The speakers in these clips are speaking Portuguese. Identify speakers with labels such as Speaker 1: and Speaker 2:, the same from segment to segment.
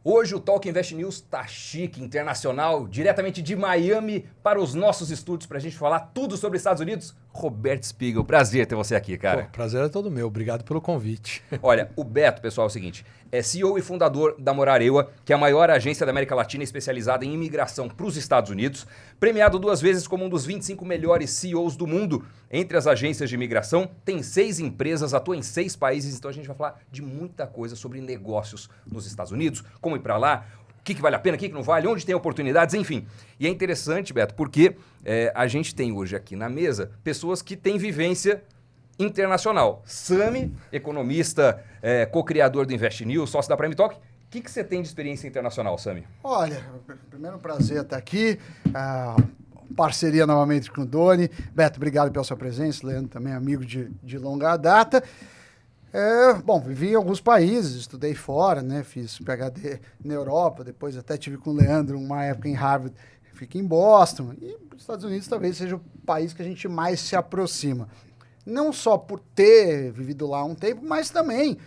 Speaker 1: Hoje o Talk Invest News tá chique, internacional, diretamente de Miami para os nossos estúdios para a gente falar tudo sobre Estados Unidos. Roberto Spiegel, prazer ter você aqui, cara.
Speaker 2: Pô, prazer é todo meu, obrigado pelo convite.
Speaker 1: Olha, o Beto, pessoal, é o seguinte, é CEO e fundador da Morarewa, que é a maior agência da América Latina especializada em imigração para os Estados Unidos, premiado 2 vezes como um dos 25 melhores CEOs do mundo. Entre as agências de imigração, tem 6 empresas, atua em 6 países, então a gente vai falar de muita coisa sobre negócios nos Estados Unidos, como ir para lá, o que vale a pena, o que não vale, onde tem oportunidades, enfim. E é interessante, Beto, porque a gente tem hoje aqui na mesa pessoas que têm vivência internacional. Sami, economista, co-criador do Invest News, sócio da Prime Talk. O que você tem de experiência internacional, Sami?
Speaker 3: Olha, primeiro prazer estar aqui. Parceria novamente com o Doni. Beto, obrigado pela sua presença. Leandro também, amigo de longa data. Bom, vivi em alguns países, estudei fora, né? Fiz PhD na Europa, depois até tive com o Leandro uma época em Harvard, fiquei em Boston. E os Estados Unidos talvez seja o país que a gente mais se aproxima. Não só por ter vivido lá um tempo, mas também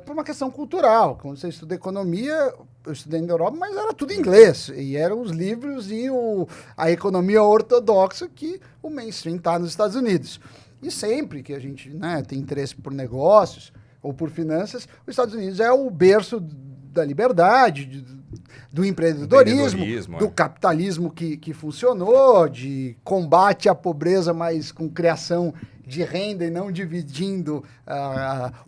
Speaker 3: por uma questão cultural. Quando você estuda economia, eu estudei na Europa, mas era tudo em inglês. E eram os livros e a economia ortodoxa que o mainstream está nos Estados Unidos. E sempre que a gente tem interesse por negócios ou por finanças, os Estados Unidos é o berço da liberdade, do empreendedorismo, do capitalismo que funcionou, de combate à pobreza, mas com criação de renda e não dividindo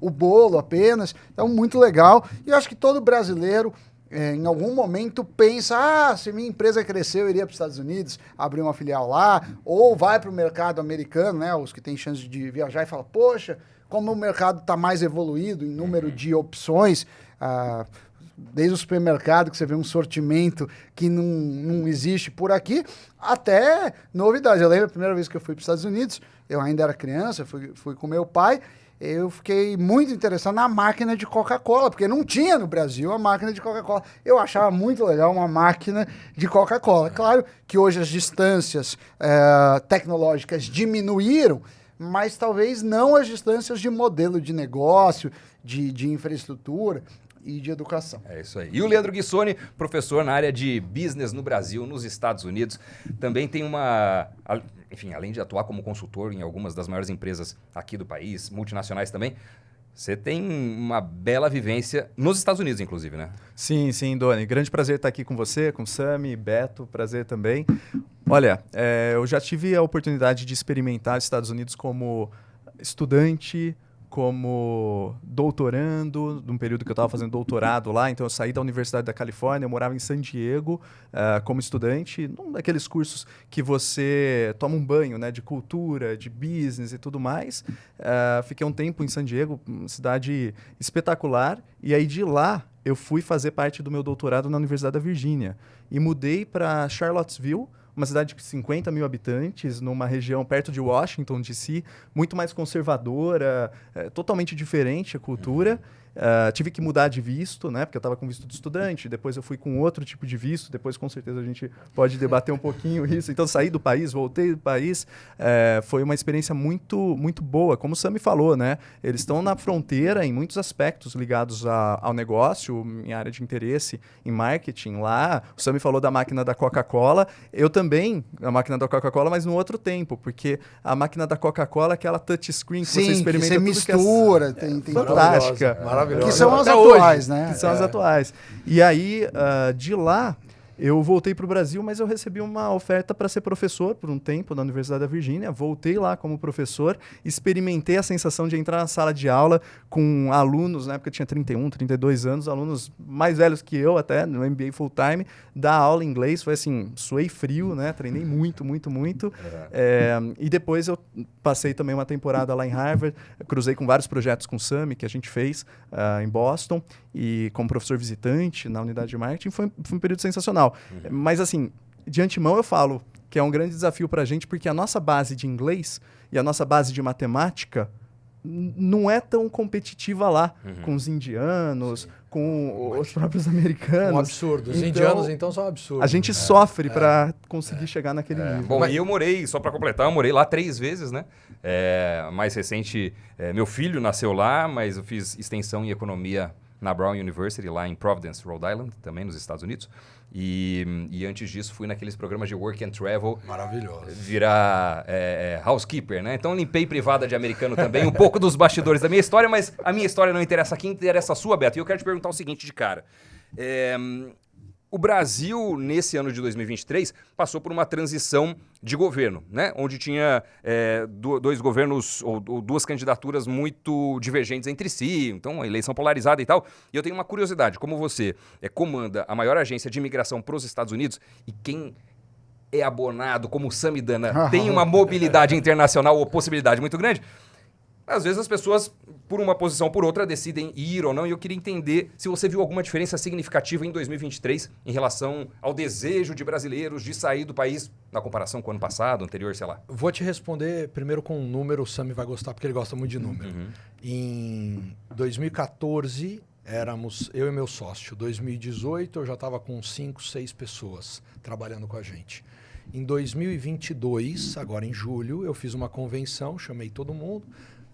Speaker 3: o bolo apenas. Então, muito legal. E eu acho que todo brasileiro, em algum momento, pensa, se minha empresa cresceu, eu iria para os Estados Unidos, abrir uma filial lá, ou vai para o mercado americano, né, os que têm chance de viajar e fala, poxa, como o mercado está mais evoluído em número de opções, desde o supermercado, que você vê um sortimento que não existe por aqui, até novidades. Eu lembro a primeira vez que eu fui para os Estados Unidos, eu ainda era criança, fui com meu pai, eu fiquei muito interessado na máquina de Coca-Cola, porque não tinha no Brasil a máquina de Coca-Cola. Eu achava muito legal uma máquina de Coca-Cola. Claro que hoje as distâncias tecnológicas diminuíram, mas talvez não as distâncias de modelo de negócio, de infraestrutura e de educação.
Speaker 1: É isso aí. E o Leandro Guissoni, professor na área de business no Brasil, nos Estados Unidos, também tem enfim, além de atuar como consultor em algumas das maiores empresas aqui do país, multinacionais também, você tem uma bela vivência nos Estados Unidos, inclusive, né?
Speaker 4: Sim, Doni. Grande prazer estar aqui com você, com o Sami, Beto, prazer também. Olha, eu já tive a oportunidade de experimentar os Estados Unidos como estudante, como doutorando, num período que eu estava fazendo doutorado lá, então eu saí da Universidade da Califórnia, eu morava em San Diego como estudante, num daqueles cursos que você toma um banho, né, de cultura, de business e tudo mais. Fiquei um tempo em San Diego, uma cidade espetacular, e aí de lá eu fui fazer parte do meu doutorado na Universidade da Virgínia e mudei para Charlottesville, uma cidade de 50 mil habitantes, numa região perto de Washington, D.C., muito mais conservadora, totalmente diferente a cultura. Tive que mudar de visto, né, porque eu estava com visto de estudante, depois eu fui com outro tipo de visto, depois com certeza a gente pode debater um pouquinho isso. Então saí do país, voltei do país, foi uma experiência muito, muito boa. Como o Sami falou, né, eles estão na fronteira em muitos aspectos ligados ao negócio, em área de interesse, em marketing lá. O Sami falou da máquina da Coca-Cola, eu também, a máquina da Coca-Cola, mas no outro tempo, porque a máquina da Coca-Cola é aquela touchscreen que você experimenta
Speaker 3: que você mistura, tem
Speaker 4: fantástica.
Speaker 3: Maravilhosa. Que são as atuais, né?
Speaker 4: Que são as atuais. E aí, de lá, eu voltei para o Brasil, mas eu recebi uma oferta para ser professor por um tempo na Universidade da Virgínia. Voltei lá como professor, experimentei a sensação de entrar na sala de aula com alunos, na época eu tinha 31, 32 anos, alunos mais velhos que eu até, no MBA full time, dar aula em inglês. Foi assim, suei frio, né? Treinei muito, muito, muito. E depois eu passei também uma temporada lá em Harvard, cruzei com vários projetos com o Sami que a gente fez em Boston, e como professor visitante na unidade de marketing, foi um período sensacional. Mas assim, de antemão eu falo que é um grande desafio para a gente, porque a nossa base de inglês e a nossa base de matemática não é tão competitiva lá, com os indianos, com os próprios americanos.
Speaker 2: Um absurdo. Os indianos, então, são absurdos.
Speaker 4: A gente sofre para conseguir chegar naquele nível.
Speaker 1: Bom, e eu morei, só para completar, eu morei lá 3 vezes, né? Mais recente, meu filho nasceu lá, mas eu fiz extensão em economia na Brown University, lá em Providence, Rhode Island, também nos Estados Unidos. E antes disso, fui naqueles programas de Work and Travel.
Speaker 2: Maravilhoso.
Speaker 1: Virar housekeeper, né? Então, limpei privada de americano também, um pouco dos bastidores da minha história, mas a minha história não interessa aqui, interessa a sua, Beto. E eu quero te perguntar o seguinte de cara. O Brasil, nesse ano de 2023, passou por uma transição de governo, né? Onde tinha dois governos ou duas candidaturas muito divergentes entre si, então uma eleição polarizada e tal. E eu tenho uma curiosidade, como você comanda a maior agência de imigração para os Estados Unidos e quem é abonado, como o Samidana, tem uma mobilidade internacional ou possibilidade muito grande, às vezes as pessoas, por uma posição ou por outra, decidem ir ou não. E eu queria entender se você viu alguma diferença significativa em 2023 em relação ao desejo de brasileiros de sair do país na comparação com o ano passado, anterior, sei lá.
Speaker 2: Vou te responder primeiro com um número, o Sami vai gostar porque ele gosta muito de número. Em 2014, éramos eu e meu sócio. 2018, eu já estava com 5, 6 pessoas trabalhando com a gente. Em 2022, agora em julho, eu fiz uma convenção, chamei todo mundo.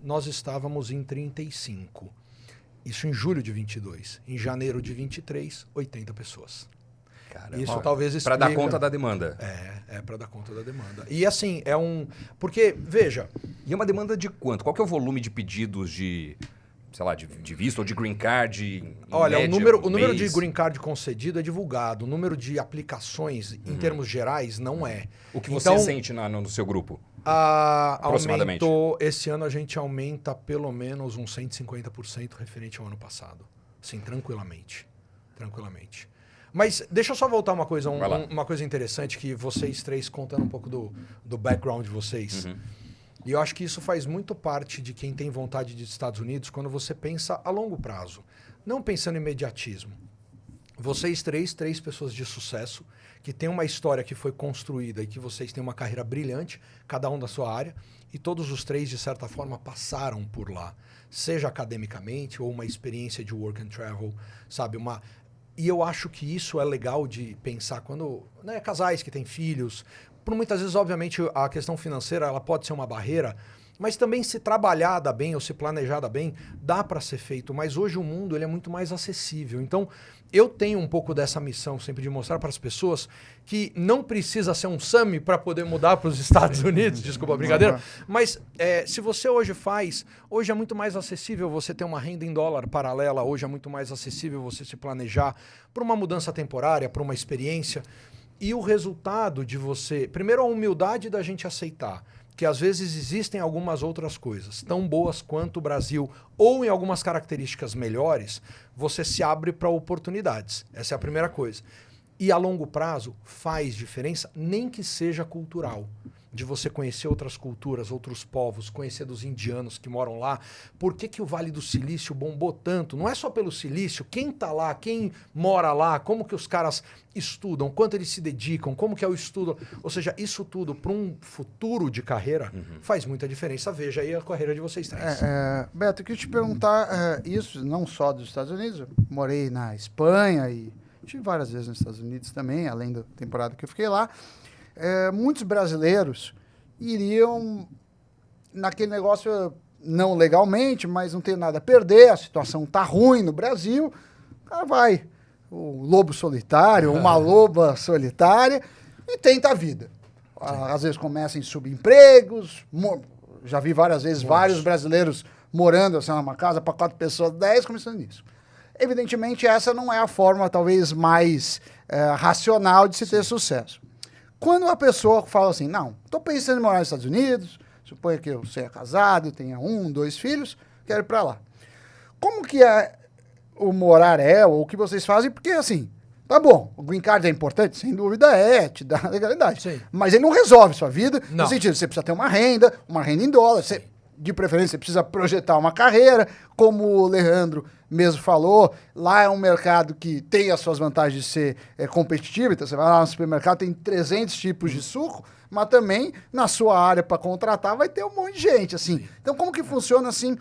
Speaker 2: Nós estávamos em 35. Isso em julho de 22. Em janeiro de 23, 80 pessoas.
Speaker 1: Caramba.
Speaker 2: Isso talvez explique...
Speaker 1: Para dar conta da demanda.
Speaker 2: É para dar conta da demanda. E assim, porque, veja...
Speaker 1: E é uma demanda de quanto? Qual que é o volume de pedidos de, sei lá, de visto ou de green card?
Speaker 2: Olha,
Speaker 1: média,
Speaker 2: o número de green card concedido é divulgado. O número de aplicações, em termos gerais, não é.
Speaker 1: O que você sente no seu grupo? Aproximadamente.
Speaker 2: Esse ano a gente aumenta pelo menos uns 150% referente ao ano passado. Sim, tranquilamente. Mas deixa eu só voltar uma coisa, uma coisa interessante que vocês três contando um pouco do background de vocês. E eu acho que isso faz muito parte de quem tem vontade de ir dos Estados Unidos quando você pensa a longo prazo. Não pensando em imediatismo. Vocês três pessoas de sucesso, que têm uma história que foi construída e que vocês têm uma carreira brilhante, cada um da sua área, e todos os três, de certa forma, passaram por lá. Seja academicamente ou uma experiência de work and travel, sabe? E eu acho que isso é legal de pensar quando... Né, casais que têm filhos... Por muitas vezes, obviamente, a questão financeira ela pode ser uma barreira, mas também se trabalhada bem ou se planejada bem, dá para ser feito. Mas hoje o mundo ele é muito mais acessível. Então, eu tenho um pouco dessa missão sempre de mostrar para as pessoas que não precisa ser um Sami para poder mudar para os Estados Unidos, desculpa a brincadeira, mas se você hoje é muito mais acessível você ter uma renda em dólar paralela, hoje é muito mais acessível você se planejar para uma mudança temporária, para uma experiência. E o resultado de você... Primeiro, a humildade da gente aceitar que às vezes existem algumas outras coisas tão boas quanto o Brasil ou em algumas características melhores, você se abre para oportunidades. Essa é a primeira coisa. E a longo prazo faz diferença, nem que seja cultural. De você conhecer outras culturas, outros povos, conhecer dos indianos que moram lá. Por que o Vale do Silício bombou tanto? Não é só pelo silício, quem está lá, quem mora lá, como que os caras estudam, quanto eles se dedicam, como que é o estudo. Ou seja, isso tudo para um futuro de carreira faz muita diferença. Veja aí a carreira de vocês três.
Speaker 3: Beto, eu queria te perguntar isso, não só dos Estados Unidos, eu morei na Espanha e estive várias vezes nos Estados Unidos também, além da temporada que eu fiquei lá. Muitos brasileiros iriam naquele negócio não legalmente, mas não tem nada a perder, a situação tá ruim no Brasil, o cara vai, o lobo solitário, uma loba solitária, e tenta a vida. Às vezes começa em subempregos, já vi várias vezes vários brasileiros morando assim, numa casa para 4 pessoas, 10 começando nisso. Evidentemente, essa não é a forma talvez mais racional de se ter sucesso. Quando a pessoa fala assim, não, estou pensando em morar nos Estados Unidos, suponha que eu seja casado, tenha 1, 2 filhos, quero ir para lá. Como que o morar ou o que vocês fazem? Porque assim, tá bom, o green card é importante, sem dúvida te dá legalidade. Sim. Mas ele não resolve sua vida, no sentido, você precisa ter uma renda em dólar, de preferência você precisa projetar uma carreira, como o Alejandro mesmo falou, lá é um mercado que tem as suas vantagens de ser competitivo, então você vai lá no supermercado, tem 300 tipos de suco, mas também na sua área para contratar vai ter um monte de gente, assim. Sim. Então como que funciona, assim,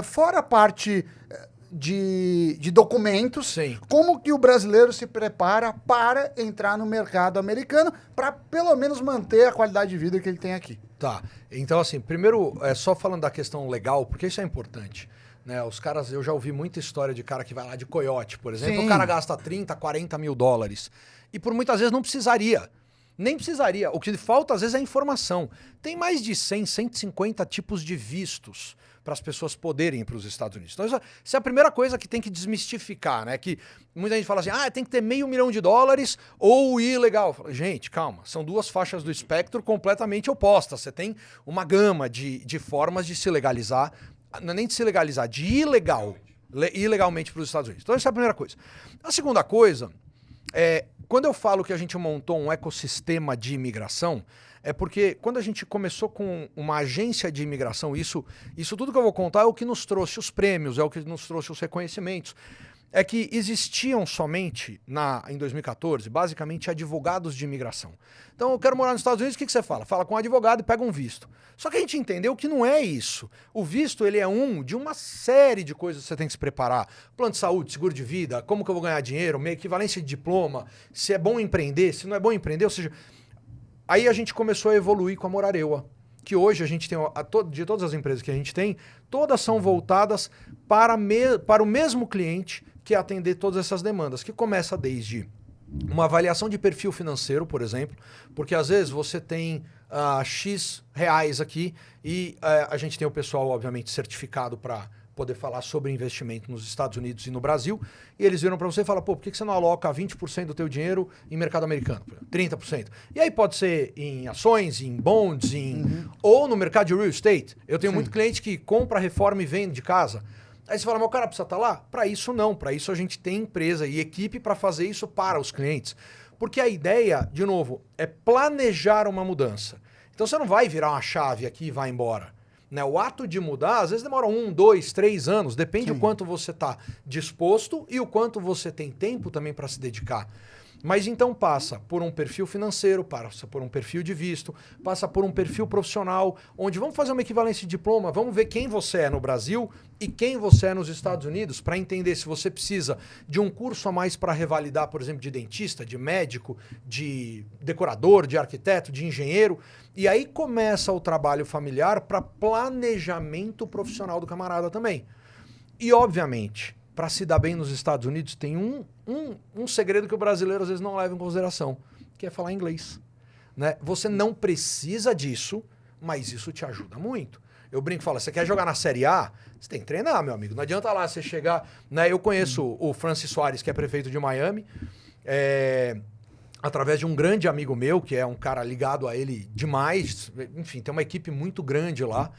Speaker 3: fora a parte de documentos, sim, como que o brasileiro se prepara para entrar no mercado americano para pelo menos manter a qualidade de vida que ele tem aqui?
Speaker 2: Tá, então assim, primeiro, só falando da questão legal, porque isso é importante. Né? Os caras, eu já ouvi muita história de cara que vai lá de coiote, por exemplo.
Speaker 3: Sim.
Speaker 2: O cara gasta 30, 40 mil dólares. E por muitas vezes não precisaria. Nem precisaria. O que falta às vezes é informação. Tem mais de 100, 150 tipos de vistos para as pessoas poderem ir para os Estados Unidos. Então essa é a primeira coisa que tem que desmistificar, né? Que muita gente fala assim, tem que ter $500 mil ou ilegal. Falo, gente, calma, são duas faixas do espectro completamente opostas. Você tem uma gama de formas de se legalizar, não é nem de se legalizar, de ilegalmente para os Estados Unidos. Então essa é a primeira coisa. A segunda coisa quando eu falo que a gente montou um ecossistema de imigração, é porque quando a gente começou com uma agência de imigração, isso tudo que eu vou contar é o que nos trouxe os prêmios, é o que nos trouxe os reconhecimentos. É que existiam somente, em 2014, basicamente advogados de imigração. Então, eu quero morar nos Estados Unidos, o que você fala? Fala com um advogado e pega um visto. Só que a gente entendeu que não é isso. O visto, ele é de uma série de coisas que você tem que se preparar. Plano de saúde, seguro de vida, como que eu vou ganhar dinheiro, minha equivalência de diploma, se é bom empreender, se não é bom empreender, ou seja... Aí a gente começou a evoluir com a Morarewa, que hoje a gente tem, de todas as empresas que a gente tem, todas são voltadas para o mesmo cliente, que é atender todas essas demandas, que começa desde uma avaliação de perfil financeiro, por exemplo, porque às vezes você tem X reais aqui e a gente tem o pessoal, obviamente, certificado para poder falar sobre investimento nos Estados Unidos e no Brasil, e eles viram para você e falam, por que você não aloca 20% do teu dinheiro em mercado americano? 30%. E aí pode ser em ações, em bonds, ou no mercado de real estate. Eu tenho muito cliente que compra, reforma e vende de casa. Aí você fala, mas o cara precisa estar lá? Para isso não, para isso a gente tem empresa e equipe para fazer isso para os clientes. Porque a ideia, de novo, é planejar uma mudança. Então você não vai virar uma chave aqui e vai embora. Né? O ato de mudar, às vezes demora 1, 2, 3 anos, depende o quanto você está disposto e o quanto você tem tempo também para se dedicar. Mas então passa por um perfil financeiro, passa por um perfil de visto, passa por um perfil profissional, onde vamos fazer uma equivalência de diploma, vamos ver quem você é no Brasil e quem você é nos Estados Unidos, para entender se você precisa de um curso a mais para revalidar, por exemplo, de dentista, de médico, de decorador, de arquiteto, de engenheiro. E aí começa o trabalho familiar para planejamento profissional do camarada também. E, obviamente, para se dar bem nos Estados Unidos, tem um segredo que o brasileiro às vezes não leva em consideração, que é falar inglês. Né? Você não precisa disso, mas isso te ajuda muito. Eu brinco e falo, você quer jogar na Série A? Você tem que treinar, meu amigo. Não adianta lá você chegar... Né? Eu conheço o Francis Soares, que é prefeito de Miami, através de um grande amigo meu, que é um cara ligado a ele demais. Enfim, tem uma equipe muito grande lá.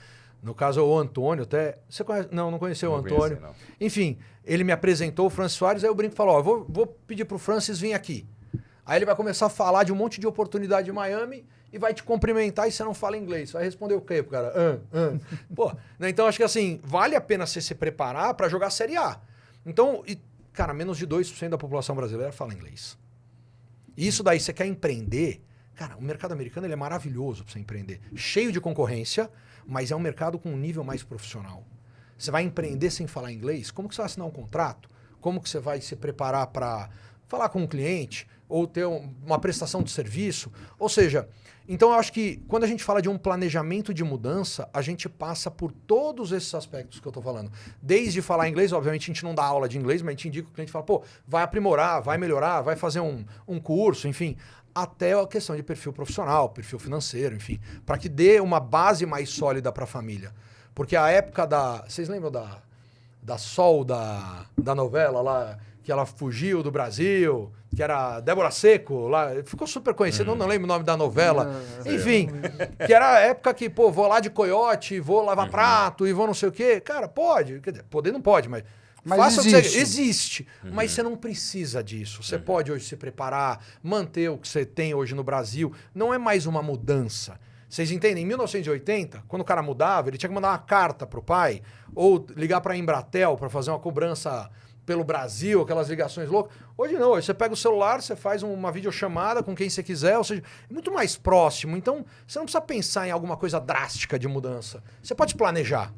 Speaker 2: No caso, o Antônio, até... Você conhece? Não conheceu o Antônio. Conheci, enfim, ele me apresentou o Francis Soares, aí eu brinco e falo, vou pedir pro Francis vir aqui. Aí ele vai começar a falar de um monte de oportunidade de Miami e vai te cumprimentar e você não fala inglês. Vai responder o quê pro cara? Pô, né? Então acho que assim, vale a pena você se preparar para jogar Série A. Então, cara, menos de 2% da população brasileira fala inglês. E isso daí, você quer empreender... Cara, o mercado americano ele é maravilhoso para você empreender. Cheio de concorrência, mas é um mercado com um nível mais profissional. Você vai empreender sem falar inglês? Como que você vai assinar um contrato? Como que você vai se preparar para falar com um cliente? Ou ter uma prestação de serviço? Ou seja, então eu acho que quando a gente fala de um planejamento de mudança, a gente passa por todos esses aspectos que eu estou falando. Desde falar inglês, obviamente a gente não dá aula de inglês, mas a gente indica o cliente fala, vai aprimorar, vai melhorar, vai fazer um curso, enfim... até a questão de perfil profissional, perfil financeiro, enfim, para que dê uma base mais sólida para a família. Porque a época vocês lembram da Sol, da novela lá, que ela fugiu do Brasil, que era Débora Seco, lá, ficou super conhecida, não lembro o nome da novela. Enfim, que era a época que, vou lá de coiote, vou lavar prato e vou não sei o quê. Cara, pode, quer dizer, poder não pode, mas faça existe. O que você... Existe, mas você não precisa disso. Você pode hoje se preparar, manter o que você tem hoje no Brasil. Não é mais uma mudança. Vocês entendem? Em 1980, quando o cara mudava, ele tinha que mandar uma carta pro pai ou ligar para a Embratel para fazer uma cobrança pelo Brasil, aquelas ligações loucas. Hoje não, hoje você pega o celular, você faz uma videochamada com quem você quiser, ou seja, é muito mais próximo. Então, você não precisa pensar em alguma coisa drástica de mudança. Você pode planejar.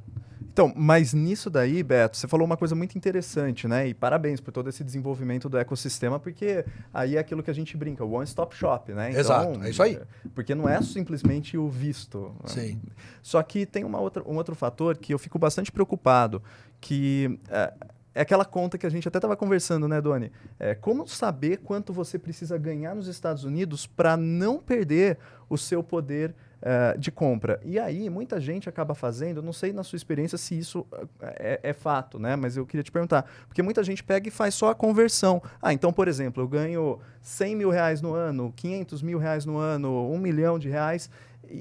Speaker 4: Então, mas nisso daí, Beto, você falou uma coisa muito interessante, né? E parabéns por todo esse desenvolvimento do ecossistema, porque aí é aquilo que a gente brinca, o one-stop shop, né? Então,
Speaker 2: Exato, é isso aí.
Speaker 4: Porque não é simplesmente o visto.
Speaker 2: Sim.
Speaker 4: Só que tem um outro fator que eu fico bastante preocupado, que é aquela conta que a gente até estava conversando, né, Doni? Como saber quanto você precisa ganhar nos Estados Unidos para não perder o seu poder de compra. E aí, muita gente acaba fazendo, não sei na sua experiência se isso é fato, né? Mas eu queria te perguntar, porque muita gente pega e faz só a conversão. Então, por exemplo, eu ganho 100 mil reais no ano, 500 mil reais no ano, 1 milhão de reais,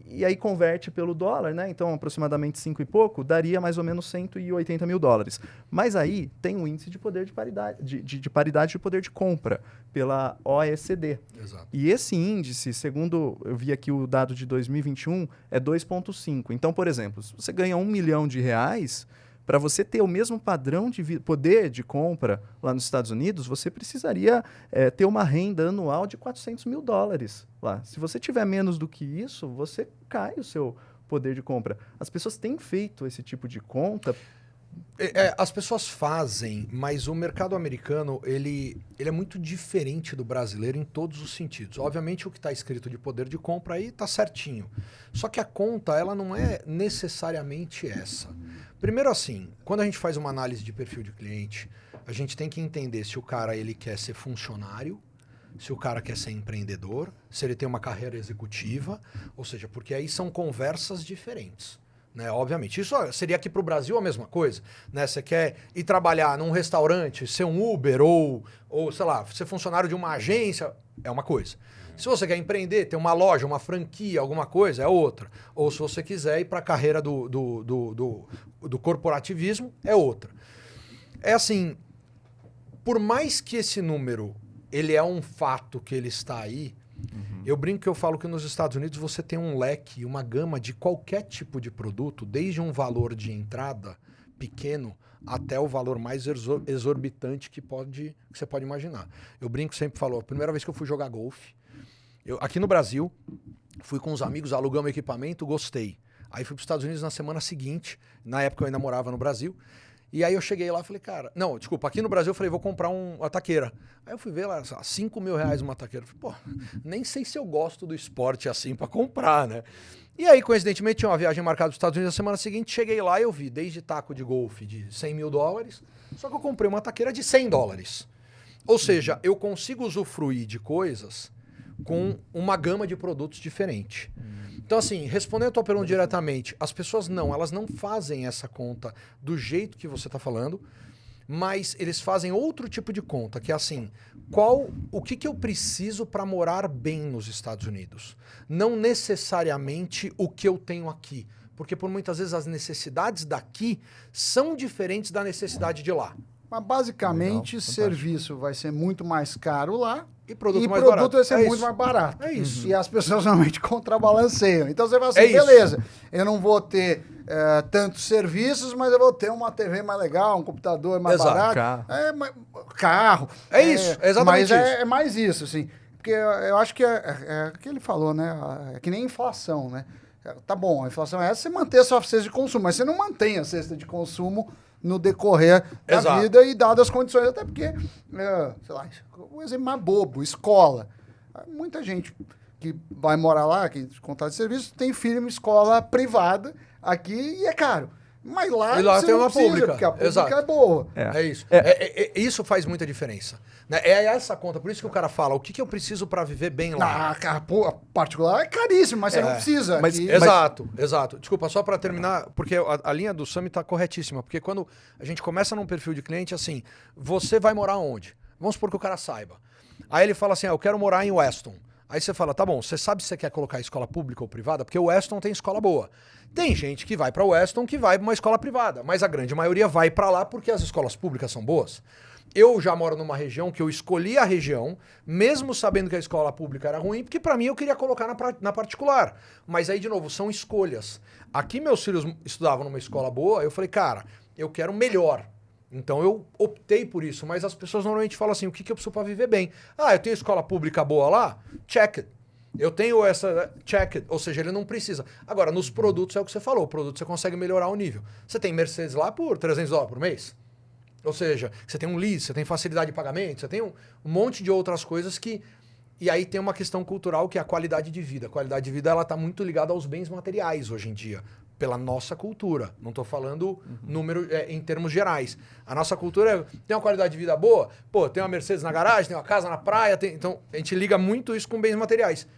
Speaker 4: e aí converte pelo dólar, né? Então, aproximadamente 5 e pouco, daria mais ou menos 180 mil dólares. Mas aí tem um índice de poder de paridade, de paridade de poder de compra pela OECD.
Speaker 2: Exato.
Speaker 4: E esse índice, segundo eu vi aqui o dado de 2021, é 2,5. Então, por exemplo, se você ganha 1 milhão de reais, para você ter o mesmo padrão de poder de compra lá nos Estados Unidos, você precisaria ter uma renda anual de 400 mil dólares lá. Se você tiver menos do que isso, você cai o seu poder de compra. As pessoas têm feito esse tipo de conta.
Speaker 2: As pessoas fazem, mas o mercado americano ele é muito diferente do brasileiro em todos os sentidos. Obviamente o que está escrito de poder de compra aí está certinho. Só que a conta ela não é necessariamente essa. Primeiro assim, quando a gente faz uma análise de perfil de cliente, a gente tem que entender se o cara ele quer ser funcionário, se o cara quer ser empreendedor, se ele tem uma carreira executiva, ou seja, porque aí são conversas diferentes. Né, obviamente. Isso seria aqui para o Brasil a mesma coisa. Né? Você quer ir trabalhar num restaurante, ser um Uber ou, sei lá, ser funcionário de uma agência, é uma coisa. Se você quer empreender, ter uma loja, uma franquia, alguma coisa, é outra. Ou se você quiser ir para a carreira do corporativismo, é outra. É assim, por mais que esse número ele é um fato que ele está aí, eu brinco que eu falo que nos Estados Unidos você tem um leque, uma gama de qualquer tipo de produto, desde um valor de entrada pequeno até o valor mais exorbitante que você pode imaginar. Eu brinco, sempre falo, a primeira vez que eu fui jogar golfe, aqui no Brasil, fui com uns amigos, alugamos um equipamento, gostei. Aí fui para os Estados Unidos na semana seguinte, na época eu ainda morava no Brasil, e aí eu cheguei lá e falei, cara... Não, desculpa, aqui no Brasil eu falei, vou comprar uma taqueira. Aí eu fui ver lá, 5 mil reais uma taqueira. Eu falei, pô, nem sei se eu gosto do esporte assim pra comprar, né? E aí, coincidentemente, tinha uma viagem marcada dos Estados Unidos na semana seguinte, cheguei lá e eu vi desde taco de golfe de 100 mil dólares, só que eu comprei uma taqueira de 100 dólares. Ou seja, eu consigo usufruir de coisas com uma gama de produtos diferente. Então, assim, respondendo a tua pergunta diretamente, as pessoas elas não fazem essa conta do jeito que você está falando, mas eles fazem outro tipo de conta, que é assim, o que eu preciso para morar bem nos Estados Unidos? Não necessariamente o que eu tenho aqui, porque por muitas vezes as necessidades daqui são diferentes da necessidade de lá.
Speaker 3: Mas basicamente, serviço vai ser muito mais caro lá
Speaker 2: e produto
Speaker 3: vai ser muito mais barato.
Speaker 2: É isso.
Speaker 3: E as pessoas normalmente contrabalanceiam. Então você vai assim,
Speaker 2: É isso.
Speaker 3: beleza, eu não vou ter tantos serviços, mas eu vou ter uma TV mais legal, um computador mais
Speaker 2: Exato.
Speaker 3: barato. Carro.
Speaker 2: É isso, é exatamente
Speaker 3: mas
Speaker 2: isso.
Speaker 3: É mais isso, assim. Porque eu acho que é o que ele falou, né? É que nem inflação, né? Tá bom, a inflação é essa, você manter a sua cesta de consumo, mas você não mantém a cesta de consumo no decorrer da
Speaker 2: Exato.
Speaker 3: vida e dadas as condições, até porque, sei lá, um exemplo mais bobo, escola. Muita gente que vai morar lá, que contrata de serviço, tem filho em escola privada aqui e é caro. Mas lá,
Speaker 2: E lá
Speaker 3: você
Speaker 2: tem
Speaker 3: não
Speaker 2: uma
Speaker 3: precisa,
Speaker 2: pública.
Speaker 3: porque a pública
Speaker 2: Exato.
Speaker 3: é boa.
Speaker 2: É isso. Isso faz muita diferença. Né? É essa conta. Por isso que o cara fala, o que eu preciso para viver bem lá?
Speaker 3: A particular é caríssimo, mas você não precisa.
Speaker 4: Mas-
Speaker 3: aqui.
Speaker 2: Exato, exato. Desculpa, só para terminar, porque a linha do Sami tá corretíssima. Porque quando a gente começa num perfil de cliente, assim, você vai morar onde? Vamos supor que o cara saiba. Aí ele fala assim, eu quero morar em Weston. Aí você fala, tá bom, você sabe se você quer colocar escola pública ou privada? Porque o Weston tem escola boa. Tem gente que vai para o Weston que vai para uma escola privada, mas a grande maioria vai para lá porque as escolas públicas são boas. Eu já moro numa região que eu escolhi a região, mesmo sabendo que a escola pública era ruim, porque para mim eu queria colocar na particular. Mas aí, de novo, são escolhas. Aqui meus filhos estudavam numa escola boa, eu falei, cara, eu quero melhor. Então eu optei por isso, mas as pessoas normalmente falam assim, o que eu preciso para viver bem? Eu tenho escola pública boa lá? Check it. Eu tenho essa check, ou seja, ele não precisa. Agora, nos produtos é o que você falou, o produto você consegue melhorar o nível. Você tem Mercedes lá por $300 por mês. Ou seja, você tem um lease, você tem facilidade de pagamento, você tem um monte de outras coisas que... E aí tem uma questão cultural que é a qualidade de vida. A qualidade de vida ela está muito ligada aos bens materiais hoje em dia, pela nossa cultura. Não estou falando número em termos gerais. A nossa cultura tem uma qualidade de vida boa, pô, tem uma Mercedes na garagem, tem uma casa na praia, então a gente liga muito isso com bens materiais.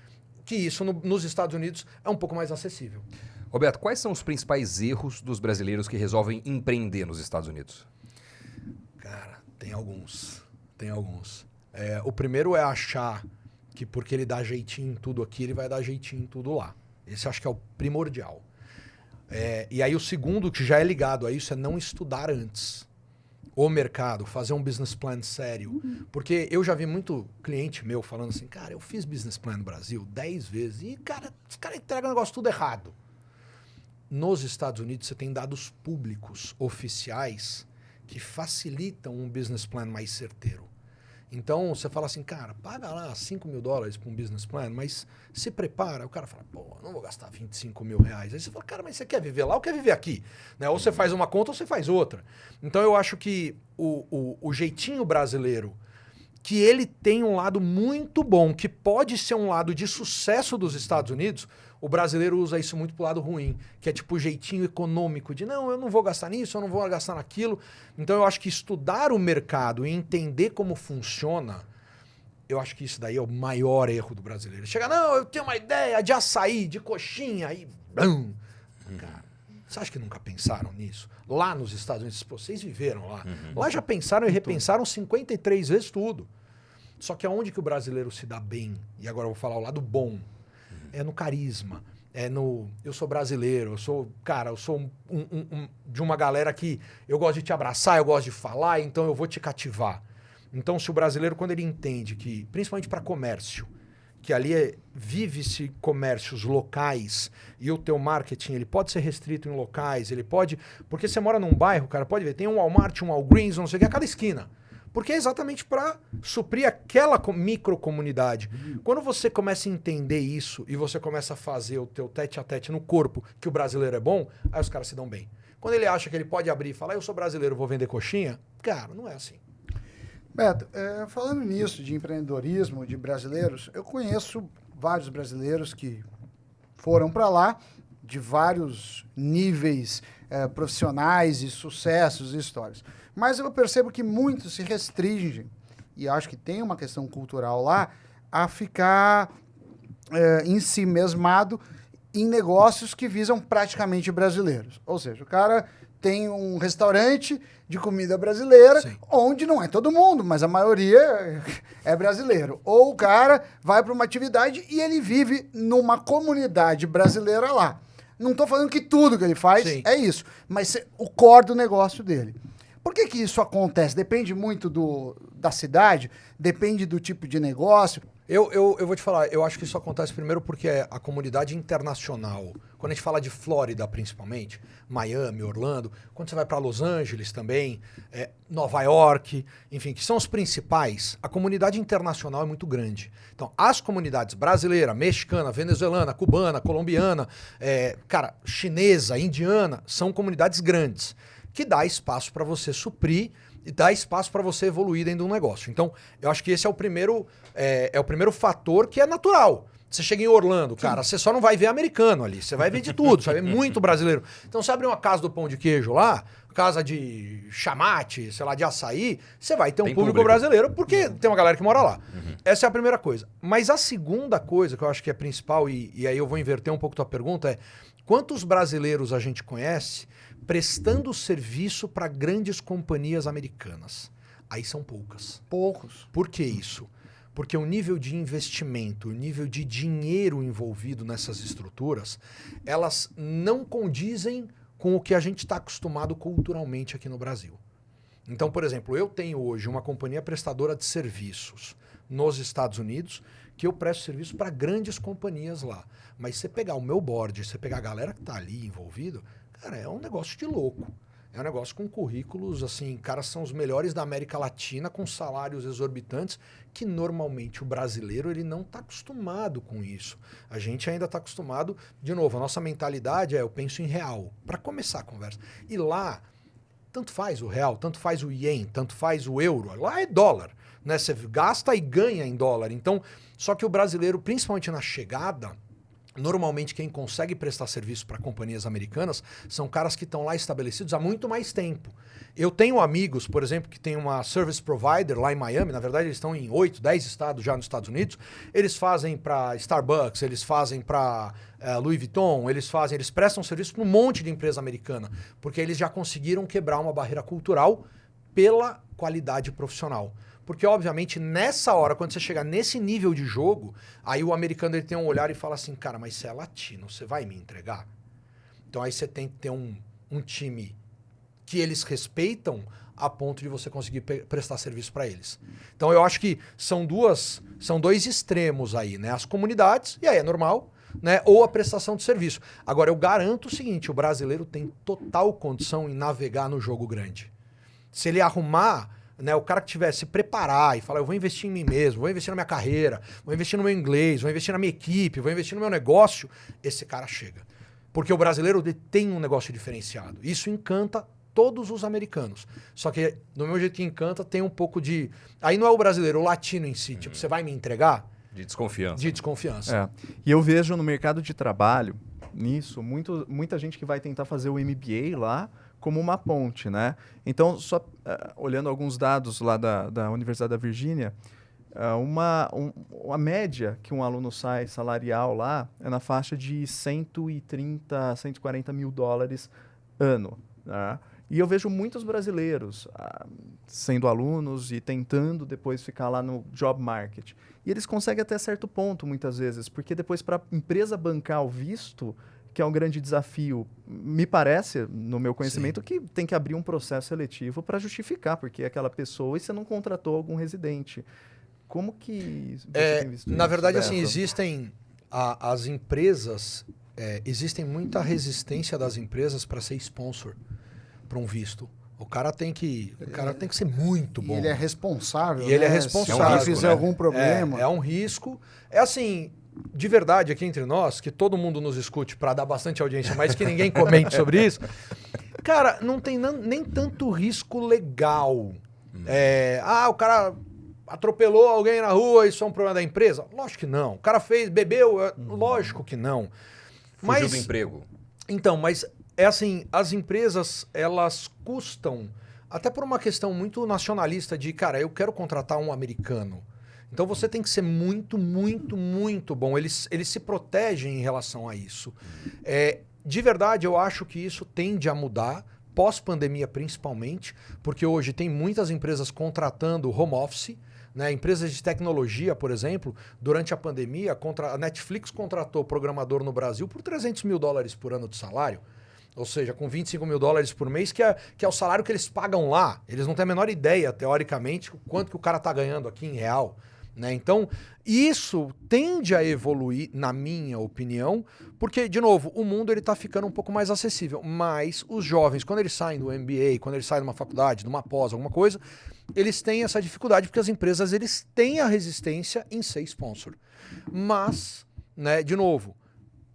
Speaker 2: Que isso nos Estados Unidos é um pouco mais acessível.
Speaker 1: Roberto, quais são os principais erros dos brasileiros que resolvem empreender nos Estados Unidos?
Speaker 2: Cara, tem alguns. O primeiro é achar que porque ele dá jeitinho em tudo aqui, ele vai dar jeitinho em tudo lá. Esse acho que é o primordial. E aí o segundo, que já é ligado a isso, é não estudar antes o mercado, fazer um business plan sério. Porque eu já vi muito cliente meu falando assim, cara, eu fiz business plan no Brasil 10 vezes e, cara, os caras entregam o negócio tudo errado. Nos Estados Unidos, você tem dados públicos, oficiais, que facilitam um business plan mais certeiro. Então, você fala assim, cara, paga lá $5 mil para um business plan, mas se prepara. O cara fala, pô, não vou gastar $25 mil. Aí você fala, cara, mas você quer viver lá ou quer viver aqui? Né? Ou você faz uma conta ou você faz outra. Então, eu acho que o jeitinho brasileiro, que ele tem um lado muito bom, que pode ser um lado de sucesso dos Estados Unidos, o brasileiro usa isso muito pro lado ruim, que é tipo o jeitinho econômico de não, eu não vou gastar nisso, eu não vou gastar naquilo. Então eu acho que estudar o mercado e entender como funciona, eu acho que isso daí é o maior erro do brasileiro. Chega, não, eu tenho uma ideia de açaí, de coxinha, aí... Cara, você acha que nunca pensaram nisso? Lá nos Estados Unidos, vocês viveram lá. Lá já pensaram e repensaram 53 vezes tudo. Só que aonde que o brasileiro se dá bem, e agora eu vou falar o lado bom, é no carisma, eu sou brasileiro, eu sou de uma galera que eu gosto de te abraçar, eu gosto de falar, então eu vou te cativar. Então se o brasileiro, quando ele entende que, principalmente para comércio, que ali vive-se comércios locais e o teu marketing ele pode ser restrito em locais, ele pode... Porque você mora num bairro, cara, pode ver, tem um Walmart, um Walgreens, não sei o que, a cada esquina. Porque é exatamente para suprir aquela microcomunidade. Quando você começa a entender isso e você começa a fazer o teu tete-a-tete no corpo, que o brasileiro é bom, aí os caras se dão bem. Quando ele acha que ele pode abrir e falar, eu sou brasileiro, vou vender coxinha, cara, não é assim.
Speaker 3: Beto, falando nisso de empreendedorismo, de brasileiros, eu conheço vários brasileiros que foram para lá, de vários níveis profissionais e sucessos e histórias. Mas eu percebo que muitos se restringem, e acho que tem uma questão cultural lá, a ficar em si mesmado em negócios que visam praticamente brasileiros. Ou seja, o cara tem um restaurante de comida brasileira, sim, onde não é todo mundo, mas a maioria é brasileiro. Ou o cara vai para uma atividade e ele vive numa comunidade brasileira lá. Não estou falando que tudo que ele faz, sim, é isso, mas o core do negócio dele. Por que isso acontece? Depende muito da cidade? Depende do tipo de negócio?
Speaker 2: Eu vou te falar, eu acho que isso acontece primeiro porque a comunidade internacional, quando a gente fala de Flórida principalmente, Miami, Orlando, quando você vai para Los Angeles também, Nova York, enfim, que são os principais, a comunidade internacional é muito grande. Então, as comunidades brasileira, mexicana, venezuelana, cubana, colombiana, chinesa, indiana, são comunidades grandes, que dá espaço para você suprir e dá espaço para você evoluir dentro de um negócio. Então, eu acho que esse é o primeiro fator que é natural. Você chega em Orlando, cara, você só não vai ver americano ali, você vai ver de tudo, você vai ver muito brasileiro. Então, você abre uma casa do pão de queijo lá, casa de chamate, sei lá, de açaí, você vai ter um público brasileiro, porque tem uma galera que mora lá. Essa é a primeira coisa. Mas a segunda coisa, que eu acho que é principal, e aí eu vou inverter um pouco tua pergunta, é quantos brasileiros a gente conhece prestando serviço para grandes companhias americanas? Aí são poucas.
Speaker 3: Poucos.
Speaker 2: Por que isso? Porque o nível de investimento, o nível de dinheiro envolvido nessas estruturas, elas não condizem com o que a gente está acostumado culturalmente aqui no Brasil. Então, por exemplo, eu tenho hoje uma companhia prestadora de serviços nos Estados Unidos, que eu presto serviço para grandes companhias lá. Mas você pegar o meu board, você pegar a galera que está ali envolvido, cara, é um negócio de louco. É um negócio com currículos, assim, caras são os melhores da América Latina, com salários exorbitantes, que normalmente o brasileiro ele não está acostumado com isso. A gente ainda está acostumado, de novo, a nossa mentalidade é eu penso em real, para começar a conversa. E lá, tanto faz o real, tanto faz o ien, tanto faz o euro, lá é dólar, né? Você gasta e ganha em dólar. Então, só que o brasileiro, principalmente na chegada, normalmente quem consegue prestar serviço para companhias americanas são caras que estão lá estabelecidos há muito mais tempo. Eu tenho amigos, por exemplo, que tem uma service provider lá em Miami, na verdade eles estão em 8, 10 estados já nos Estados Unidos, eles fazem para Starbucks, eles fazem para Louis Vuitton, eles prestam serviço para um monte de empresa americana, porque eles já conseguiram quebrar uma barreira cultural pela qualidade profissional. Porque, obviamente, nessa hora, quando você chegar nesse nível de jogo, aí o americano ele tem um olhar e fala assim, cara, mas você é latino, você vai me entregar? Então aí você tem que ter um time que eles respeitam a ponto de você conseguir prestar serviço para eles. Então eu acho que são dois extremos aí, né? As comunidades, e aí é normal, né? Ou a prestação de serviço. Agora, eu garanto o seguinte, o brasileiro tem total condição em navegar no jogo grande. Se ele arrumar... Né, o cara que tiver se preparar e falar, eu vou investir em mim mesmo, vou investir na minha carreira, vou investir no meu inglês, vou investir na minha equipe, vou investir no meu negócio, esse cara chega. Porque o brasileiro tem um negócio diferenciado. Isso encanta todos os americanos. Só que, do meu jeito que encanta, tem um pouco de... Aí não é o brasileiro, o latino em si. Tipo, você vai me entregar?
Speaker 1: De desconfiança.
Speaker 2: De desconfiança.
Speaker 4: E eu vejo no mercado de trabalho, nisso, muita gente que vai tentar fazer o MBA lá, como uma ponte, né? Então, só olhando alguns dados lá da Universidade da Virgínia, a média que um aluno sai salarial lá é na faixa de 130, 140 mil dólares ano, né? E eu vejo muitos brasileiros sendo alunos e tentando depois ficar lá no job market. E eles conseguem até certo ponto, muitas vezes, porque depois para a empresa bancar o visto, que é um grande desafio, me parece, no meu conhecimento, que tem que abrir um processo seletivo para justificar, porque é aquela pessoa e você não contratou algum residente. Como que você tem visto
Speaker 2: na
Speaker 4: isso,
Speaker 2: verdade,
Speaker 4: Beto?
Speaker 2: assim, existem as empresas, existem muita resistência das empresas para ser sponsor para um visto. O cara tem que ser muito bom.
Speaker 3: E ele é responsável.
Speaker 2: E ele é responsável.
Speaker 3: Se alguém fizer algum problema.
Speaker 2: É um risco. É assim, de verdade, aqui entre nós, que todo mundo nos escute para dar bastante audiência, mas que ninguém comente sobre isso. Cara, não tem nem tanto risco legal. O cara atropelou alguém na rua, isso é um problema da empresa? Lógico que não. O cara bebeu? Lógico que não.
Speaker 1: Fugiu do emprego.
Speaker 2: Então, mas é assim, as empresas, elas custam, até por uma questão muito nacionalista de, cara, eu quero contratar um americano. Então você tem que ser muito, muito, muito bom. Eles se protegem em relação a isso. De verdade, eu acho que isso tende a mudar, pós-pandemia principalmente, porque hoje tem muitas empresas contratando home office, né? Empresas de tecnologia, por exemplo, durante a pandemia, a Netflix contratou programador no Brasil por 300 mil dólares por ano de salário. Ou seja, com 25 mil dólares por mês, que é o salário que eles pagam lá. Eles não têm a menor ideia, teoricamente, quanto que o cara está ganhando aqui em real. Né? Então, isso tende a evoluir, na minha opinião, porque, de novo, o mundo está ficando um pouco mais acessível. Mas os jovens, quando eles saem do MBA, quando eles saem de uma faculdade, de uma pós, alguma coisa, eles têm essa dificuldade, porque as empresas eles têm a resistência em ser sponsor. Mas, né, de novo,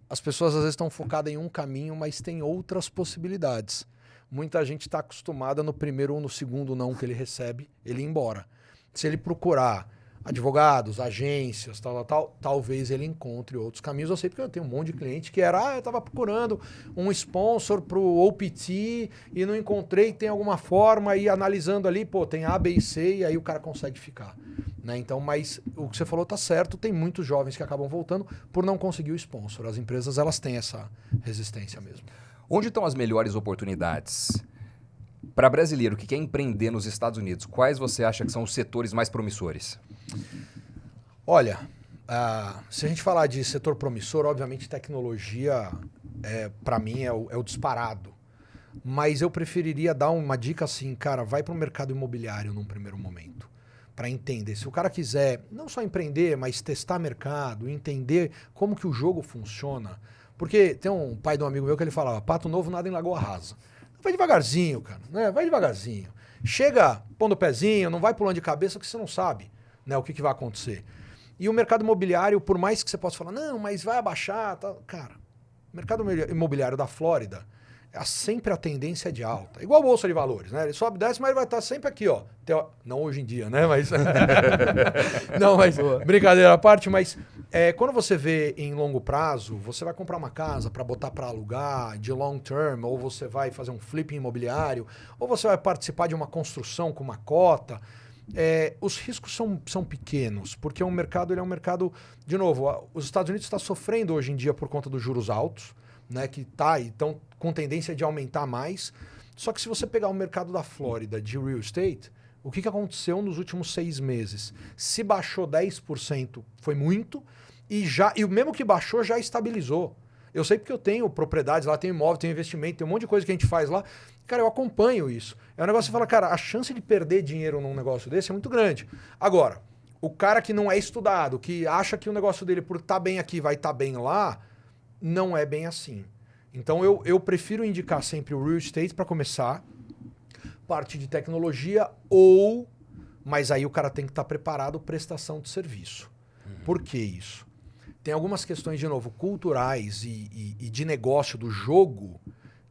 Speaker 2: as pessoas às vezes estão focadas em um caminho, mas tem outras possibilidades. Muita gente está acostumada no primeiro ou no segundo não que ele recebe, ele ir embora. Se ele procurar advogados, agências, talvez ele encontre outros caminhos. Eu sei porque eu tenho um monte de cliente que eu estava procurando um sponsor para o OPT e não encontrei, tem alguma forma, e analisando ali, tem A, B e C, e aí o cara consegue ficar. Né? Então, mas o que você falou tá certo, tem muitos jovens que acabam voltando por não conseguir o sponsor. As empresas, elas têm essa resistência mesmo.
Speaker 1: Onde estão as melhores oportunidades? Para brasileiro que quer empreender nos Estados Unidos, quais você acha que são os setores mais promissores?
Speaker 2: Olha, se a gente falar de setor promissor, obviamente tecnologia, para mim, é o disparado. Mas eu preferiria dar uma dica assim, cara, vai para o mercado imobiliário num primeiro momento, para entender. Se o cara quiser não só empreender, mas testar mercado, entender como que o jogo funciona. Porque tem um pai de um amigo meu que ele falava, pato novo nada em lagoa rasa. vai devagarzinho, cara, né? Vai devagarzinho. Chega pondo o pezinho, não vai pulando de cabeça que você não sabe, né, o que vai acontecer. E o mercado imobiliário, por mais que você possa falar, não, mas vai abaixar, tá. Cara, o mercado imobiliário da Flórida, sempre a tendência é de alta. Igual a Bolsa de Valores, né? Ele sobe, desce, mas ele vai estar sempre aqui, ó. Não hoje em dia, né? Mas não, mas brincadeira à parte, mas quando você vê em longo prazo, você vai comprar uma casa para botar para alugar de long term, ou você vai fazer um flipping imobiliário, ou você vai participar de uma construção com uma cota. Os riscos são pequenos, porque o mercado ele é um mercado, de novo, os Estados Unidos está sofrendo hoje em dia por conta dos juros altos, né, que então com tendência de aumentar mais. Só que se você pegar o mercado da Flórida de real estate, o que aconteceu nos últimos 6 meses? Se baixou 10%, foi muito, e mesmo que baixou, já estabilizou. Eu sei porque eu tenho propriedades lá, tenho imóvel, tenho investimento, tem um monte de coisa que a gente faz lá. Cara, eu acompanho isso. É um negócio que você fala, cara, a chance de perder dinheiro num negócio desse é muito grande. Agora, o cara que não é estudado, que acha que o negócio dele, por estar bem aqui, vai estar bem lá, não é bem assim. Então eu prefiro indicar sempre o real estate para começar, parte de tecnologia mas aí o cara tem que estar preparado, prestação de serviço. Por que isso? Tem algumas questões, de novo, culturais e de negócio do jogo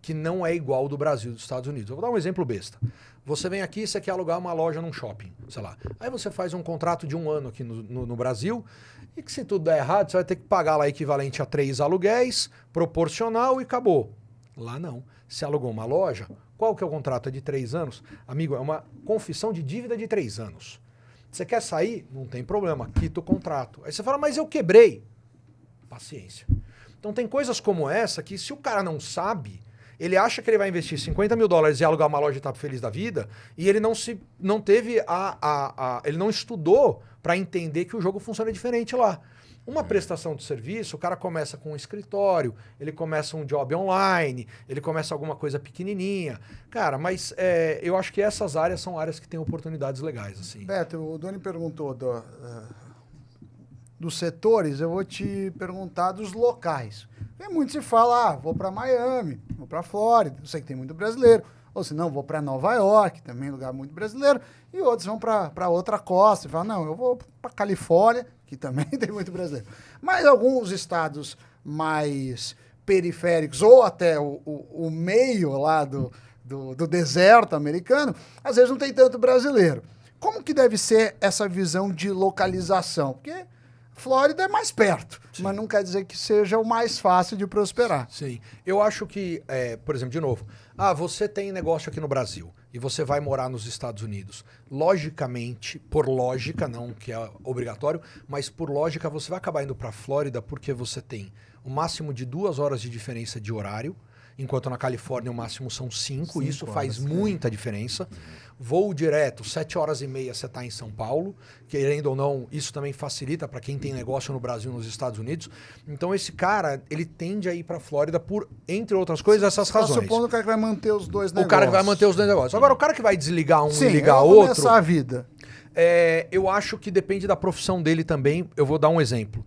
Speaker 2: que não é igual ao do Brasil e dos Estados Unidos. Eu vou dar um exemplo besta. Você vem aqui e você quer alugar uma loja num shopping, sei lá. Aí você faz um contrato de 1 ano aqui no Brasil e que se tudo der errado, você vai ter que pagar lá equivalente a 3 aluguéis, proporcional e acabou. Lá não. Você alugou uma loja, qual que é o contrato? É de 3 anos? Amigo, é uma confissão de dívida de 3 anos. Você quer sair? Não tem problema, quita o contrato. Aí você fala, mas eu quebrei. Paciência. Então tem coisas como essa que se o cara não sabe, ele acha que ele vai investir $50 mil e alugar uma loja e tá feliz da vida, e ele não teve ele não estudou para entender que o jogo funciona diferente lá. Uma prestação de serviço, o cara começa com um escritório, ele começa um job online, ele começa alguma coisa pequenininha. Cara, mas eu acho que essas áreas são áreas que têm oportunidades legais, assim.
Speaker 3: Beto, o Doni perguntou dos setores, eu vou te perguntar dos locais. Tem muito se fala, vou para Miami, vou para Flórida, eu sei que tem muito brasileiro, ou se não, vou para Nova York, também lugar muito brasileiro, e outros vão para outra costa, e falam, não, eu vou para Califórnia, que também tem muito brasileiro. Mas alguns estados mais periféricos, ou até o meio lá do deserto americano, às vezes não tem tanto brasileiro. Como que deve ser essa visão de localização? Porque Flórida é mais perto, sim, mas não quer dizer que seja o mais fácil de prosperar.
Speaker 2: Sim. Eu acho que, por exemplo, de novo, você tem negócio aqui no Brasil e você vai morar nos Estados Unidos. Logicamente, por lógica, não que é obrigatório, mas por lógica você vai acabar indo para a Flórida porque você tem o máximo de 2 horas de diferença de horário, enquanto na Califórnia o máximo são 5, isso faz muita diferença. Voo direto, 7 horas e meia você está em São Paulo, querendo ou não, isso também facilita para quem tem negócio no Brasil e nos Estados Unidos. Então esse cara, ele tende a ir para a Flórida por, entre outras coisas, essas razões.
Speaker 3: Supondo o cara que vai manter os dois negócios.
Speaker 2: O cara que vai manter os 2 negócios. Agora, o cara que vai desligar um
Speaker 3: Sim,
Speaker 2: e ligar outro...
Speaker 3: começar a vida.
Speaker 2: Eu acho que depende da profissão dele também. Eu vou dar um exemplo.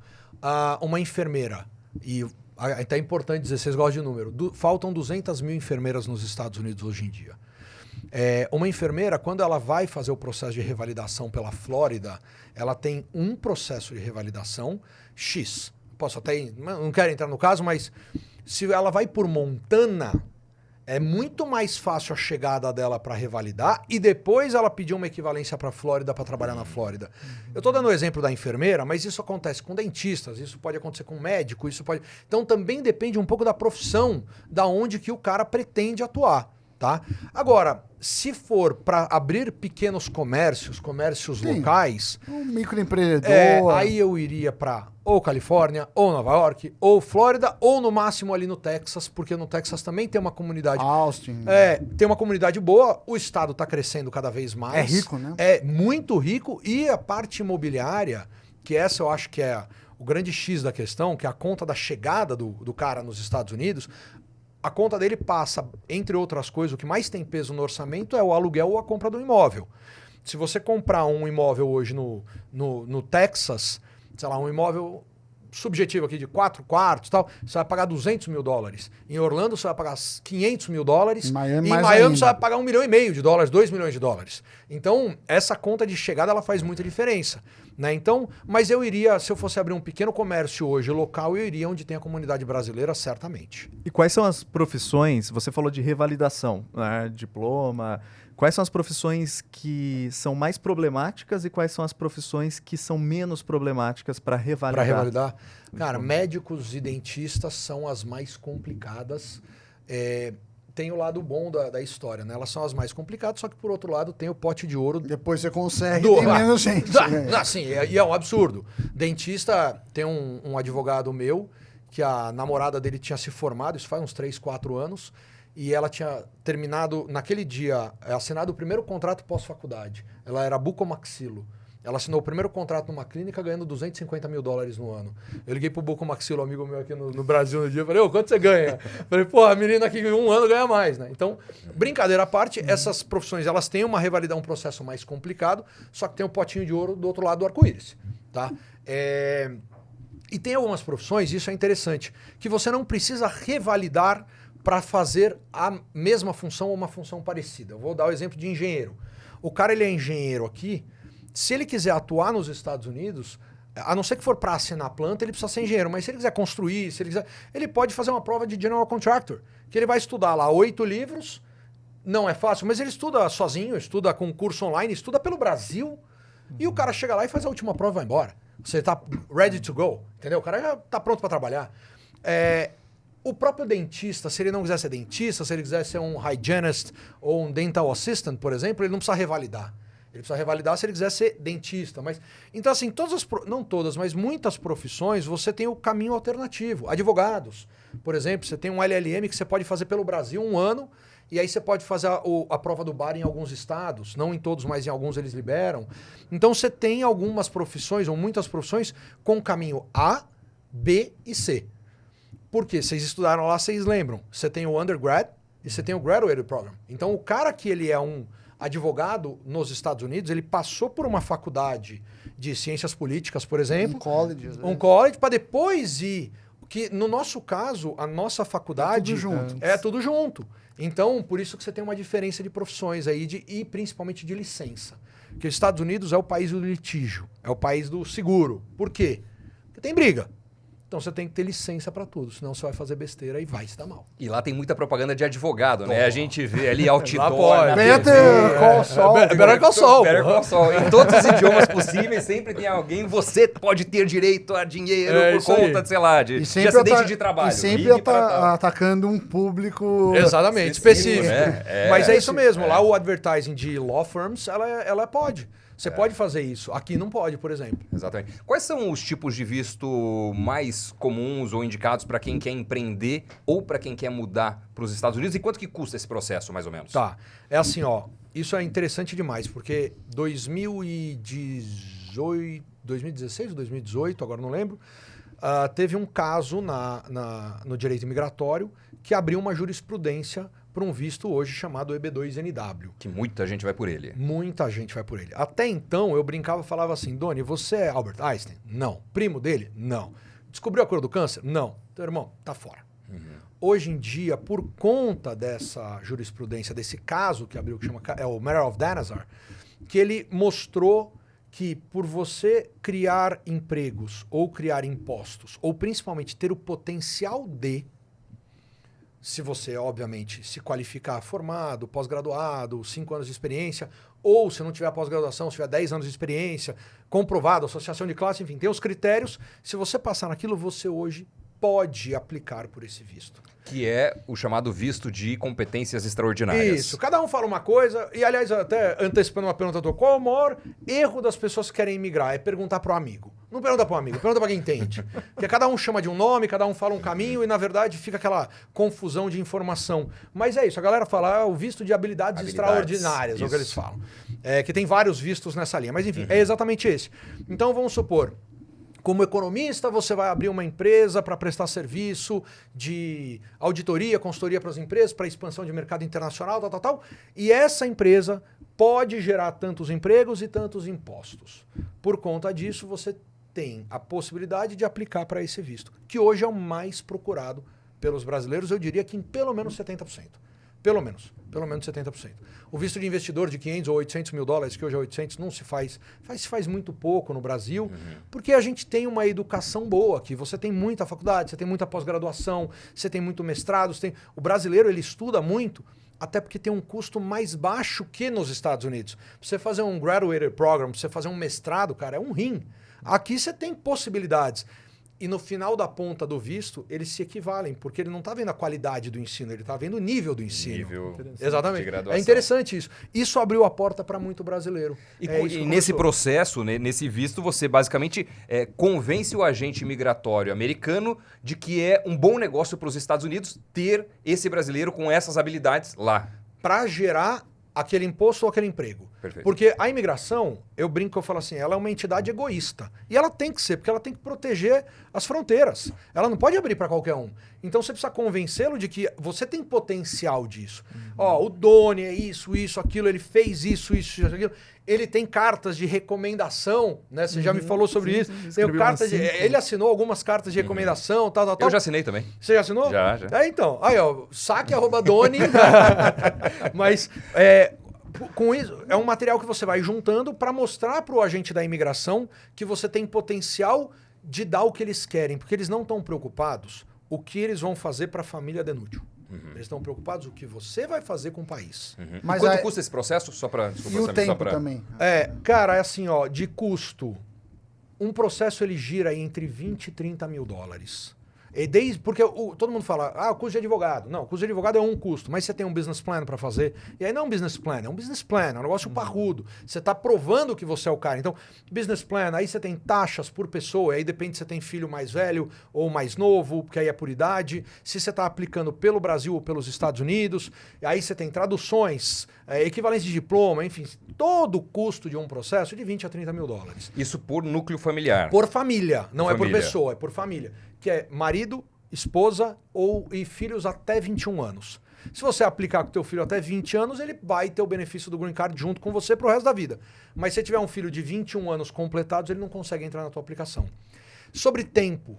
Speaker 2: Uma enfermeira, e até é importante dizer, vocês gostam de número, faltam 200 mil enfermeiras nos Estados Unidos hoje em dia. Uma enfermeira, quando ela vai fazer o processo de revalidação pela Flórida, ela tem um processo de revalidação X. Posso até, não quero entrar no caso, mas se ela vai por Montana, é muito mais fácil a chegada dela para revalidar e depois ela pedir uma equivalência para a Flórida para trabalhar na Flórida. Eu estou dando o exemplo da enfermeira, mas isso acontece com dentistas, isso pode acontecer com médico, isso pode... Então também depende um pouco da profissão, da onde que o cara pretende atuar, tá? Agora, se for para abrir pequenos comércios locais...
Speaker 3: Um microempreendedor...
Speaker 2: aí eu iria para ou Califórnia, ou Nova York, ou Flórida, ou no máximo ali no Texas, porque no Texas também tem uma comunidade...
Speaker 3: Austin.
Speaker 2: Tem uma comunidade boa, o estado está crescendo cada vez mais.
Speaker 3: É rico, né?
Speaker 2: É muito rico, e a parte imobiliária, que essa eu acho que é o grande X da questão, que é a conta da chegada do cara nos Estados Unidos... A conta dele passa, entre outras coisas, o que mais tem peso no orçamento é o aluguel ou a compra do imóvel. Se você comprar um imóvel hoje no Texas, sei lá, um imóvel subjetivo aqui de 4 quartos e tal, você vai pagar $200 mil. Em Orlando você vai pagar $500 mil.
Speaker 3: Em Miami,
Speaker 2: e em
Speaker 3: mais
Speaker 2: Miami
Speaker 3: ainda.
Speaker 2: você vai pagar $1,5 milhão, $2 milhões. Então, essa conta de chegada ela faz muita diferença. Né? Então, mas eu iria, se eu fosse abrir um pequeno comércio hoje local, eu iria onde tem a comunidade brasileira, certamente.
Speaker 4: E quais são as profissões, você falou de revalidação, né? Diploma, quais são as profissões que são mais problemáticas e quais são as profissões que são menos problemáticas para revalidar?
Speaker 2: Para revalidar? Cara, médicos e dentistas são as mais complicadas. Tem o lado bom da história, né? Elas são as mais complicadas, só que por outro lado tem o pote de ouro.
Speaker 3: Depois você consegue, tem menos gente.
Speaker 2: Sim, e é um absurdo. Dentista, tem um advogado meu, que a namorada dele tinha se formado, isso faz uns 3, 4 anos, e ela tinha terminado, naquele dia, assinado o primeiro contrato pós-faculdade. Ela era bucomaxilo. Ela assinou o primeiro contrato numa clínica ganhando $250 mil no ano. Eu liguei pro bucomaxilo, amigo meu aqui no Brasil no dia, falei, quanto você ganha? Falei, pô, a menina aqui em 1 ano ganha mais, né? Então, brincadeira à parte, essas profissões, elas têm uma revalidade, um processo mais complicado, só que tem o potinho de ouro do outro lado do arco-íris, tá? E tem algumas profissões, isso é interessante, que você não precisa revalidar para fazer a mesma função ou uma função parecida. Eu vou dar o exemplo de engenheiro. O cara, ele é engenheiro aqui, se ele quiser atuar nos Estados Unidos, a não ser que for para assinar a planta, ele precisa ser engenheiro. Mas se ele quiser construir, ele pode fazer uma prova de General Contractor, que ele vai estudar lá 8 livros, não é fácil, mas ele estuda sozinho, estuda com curso online, estuda pelo Brasil, e o cara chega lá e faz a última prova e vai embora. Você está ready to go, entendeu? O cara já está pronto para trabalhar. O próprio dentista, se ele não quiser ser dentista, se ele quiser ser um hygienist ou um dental assistant, por exemplo, ele não precisa revalidar. Ele precisa revalidar se ele quiser ser dentista. Mas, então, assim, não todas, mas muitas profissões, você tem o caminho alternativo. Advogados, por exemplo, você tem um LLM que você pode fazer pelo Brasil 1 ano, e aí você pode fazer a prova do bar em alguns estados, não em todos, mas em alguns eles liberam. Então você tem algumas profissões, ou muitas profissões, com caminho A, B e C. Por quê? Vocês estudaram lá, vocês lembram. Você tem o undergrad e você tem o graduate program. Então o cara que ele é um advogado nos Estados Unidos, ele passou por uma faculdade de ciências políticas, por exemplo.
Speaker 3: Um college, às vezes.
Speaker 2: Um college, para depois ir. Que no nosso caso, a nossa faculdade é tudo junto. Então, por isso que você tem uma diferença de profissões aí e principalmente de licença. Porque os Estados Unidos é o país do litígio, é o país do seguro. Por quê? Porque tem briga. Então você tem que ter licença para tudo, senão você vai fazer besteira e vai se dar mal.
Speaker 1: E lá tem muita propaganda de advogado, né? A gente vê ali outdoor
Speaker 2: pode.
Speaker 1: na
Speaker 3: Better Call Saul.
Speaker 2: Better Call Saul.
Speaker 1: Better Call Saul. Em todos os idiomas possíveis, sempre tem alguém, você pode ter direito a dinheiro por conta, sei lá, de acidente de trabalho.
Speaker 3: E sempre atacando um público...
Speaker 2: Exatamente, específico.
Speaker 1: Né?
Speaker 2: Mas é isso mesmo, lá o advertising de law firms, ela pode. Você pode fazer isso. Aqui não pode, por exemplo.
Speaker 1: Exatamente. Quais são os tipos de visto mais comuns ou indicados para quem quer empreender ou para quem quer mudar para os Estados Unidos? E quanto que custa esse processo, mais ou menos?
Speaker 2: Tá. É assim, ó. Isso é interessante demais, porque 2016 ou 2018, agora não lembro, teve um caso no direito imigratório que abriu uma jurisprudência para um visto hoje chamado EB2NW.
Speaker 1: Que muita gente vai por ele.
Speaker 2: Muita gente vai por ele. Até então, eu brincava e falava assim, Doni, você é Albert Einstein? Não. Primo dele? Não. Descobriu a cura do câncer? Não. Então, irmão, tá fora. Hoje em dia, por conta dessa jurisprudência, desse caso que abriu, que chama o Matter of Danazar, que ele mostrou que por você criar empregos ou criar impostos, ou principalmente ter o potencial de, se você, obviamente, se qualificar formado, pós-graduado, 5 anos de experiência, ou se não tiver pós-graduação, se tiver 10 anos de experiência, comprovado, associação de classe, enfim, tem os critérios. Se você passar naquilo, você hoje pode aplicar por esse visto.
Speaker 1: Que é o chamado visto de competências extraordinárias.
Speaker 2: Isso. Cada um fala uma coisa. E, aliás, até antecipando uma pergunta tua, qual é o maior erro das pessoas que querem imigrar? É perguntar pro amigo. Não pergunta pro amigo, pergunta pra quem entende. Porque cada um chama de um nome, cada um fala um caminho e, na verdade, fica aquela confusão de informação. Mas é isso, a galera fala o visto de habilidades extraordinárias, é o que eles falam. Que tem vários vistos nessa linha. Mas, enfim, é exatamente esse. Então, vamos supor... Como economista, você vai abrir uma empresa para prestar serviço de auditoria, consultoria para as empresas, para expansão de mercado internacional, tal. E essa empresa pode gerar tantos empregos e tantos impostos. Por conta disso, você tem a possibilidade de aplicar para esse visto, que hoje é o mais procurado pelos brasileiros, eu diria que em pelo menos 70%. Pelo menos 70%. O visto de investidor de 500 ou 800 mil dólares, que hoje é 800, não se faz, se faz muito pouco no Brasil, porque a gente tem uma educação boa aqui. Você tem muita faculdade, você tem muita pós-graduação, você tem muito mestrado. O brasileiro, ele estuda muito, até porque tem um custo mais baixo que nos Estados Unidos. Pra você fazer um graduate program, pra você fazer um mestrado, cara, é um rim. Aqui você tem possibilidades. E no final da ponta do visto, eles se equivalem, porque ele não está vendo a qualidade do ensino, ele está vendo o nível do ensino.
Speaker 1: Nível
Speaker 2: Exatamente.
Speaker 1: de graduação.
Speaker 2: É interessante isso. Isso abriu a porta para muito brasileiro.
Speaker 1: E nesse processo, nesse visto, você basicamente convence o agente imigratório americano de que é um bom negócio para os Estados Unidos ter esse brasileiro com essas habilidades lá.
Speaker 2: Para gerar aquele imposto ou aquele emprego.
Speaker 1: Perfeito.
Speaker 2: Porque a imigração, eu brinco, eu falo assim, ela é uma entidade egoísta. E ela tem que ser, porque ela tem que proteger as fronteiras. Ela não pode abrir para qualquer um. Então você precisa convencê-lo de que você tem potencial disso. Ó, o Doni é isso, aquilo, ele fez isso, aquilo. Ele tem cartas de recomendação, né? Você já me falou sobre isso. Tem cartas ele assinou algumas cartas de recomendação, tal.
Speaker 1: Eu já assinei também.
Speaker 2: Você já assinou?
Speaker 1: Já.
Speaker 2: Então. Aí, ó, saque@Doni. Mas com isso, é um material que você vai juntando para mostrar para o agente da imigração que você tem potencial de dar o que eles querem, porque eles não estão preocupados o que eles vão fazer para a família Denútil. Eles estão preocupados o que você vai fazer com o país.
Speaker 3: Mas
Speaker 1: quanto custa esse processo? Só para
Speaker 3: e o tempo também.
Speaker 2: Cara, é assim, ó, de custo, um processo ele gira entre 20 e 30 mil dólares. Porque todo mundo fala, o custo de advogado. Não, o custo de advogado é um custo, mas você tem um business plan para fazer. E aí não é um business plan, é um business plan, é um negócio parrudo. Você está provando que você é o cara. Então, business plan, aí você tem taxas por pessoa, aí depende se você tem filho mais velho ou mais novo, porque aí é por idade. Se você está aplicando pelo Brasil ou pelos Estados Unidos, aí você tem traduções, equivalência de diploma, enfim, todo o custo de um processo de 20 a 30 mil dólares.
Speaker 1: Isso por núcleo familiar.
Speaker 2: Por família, não é por
Speaker 1: família.
Speaker 2: pessoa, é por família. Que é marido, esposa e filhos até 21 anos. Se você aplicar com o teu filho até 20 anos, ele vai ter o benefício do Green Card junto com você pro resto da vida. Mas se tiver um filho de 21 anos completados, ele não consegue entrar na tua aplicação. Sobre tempo,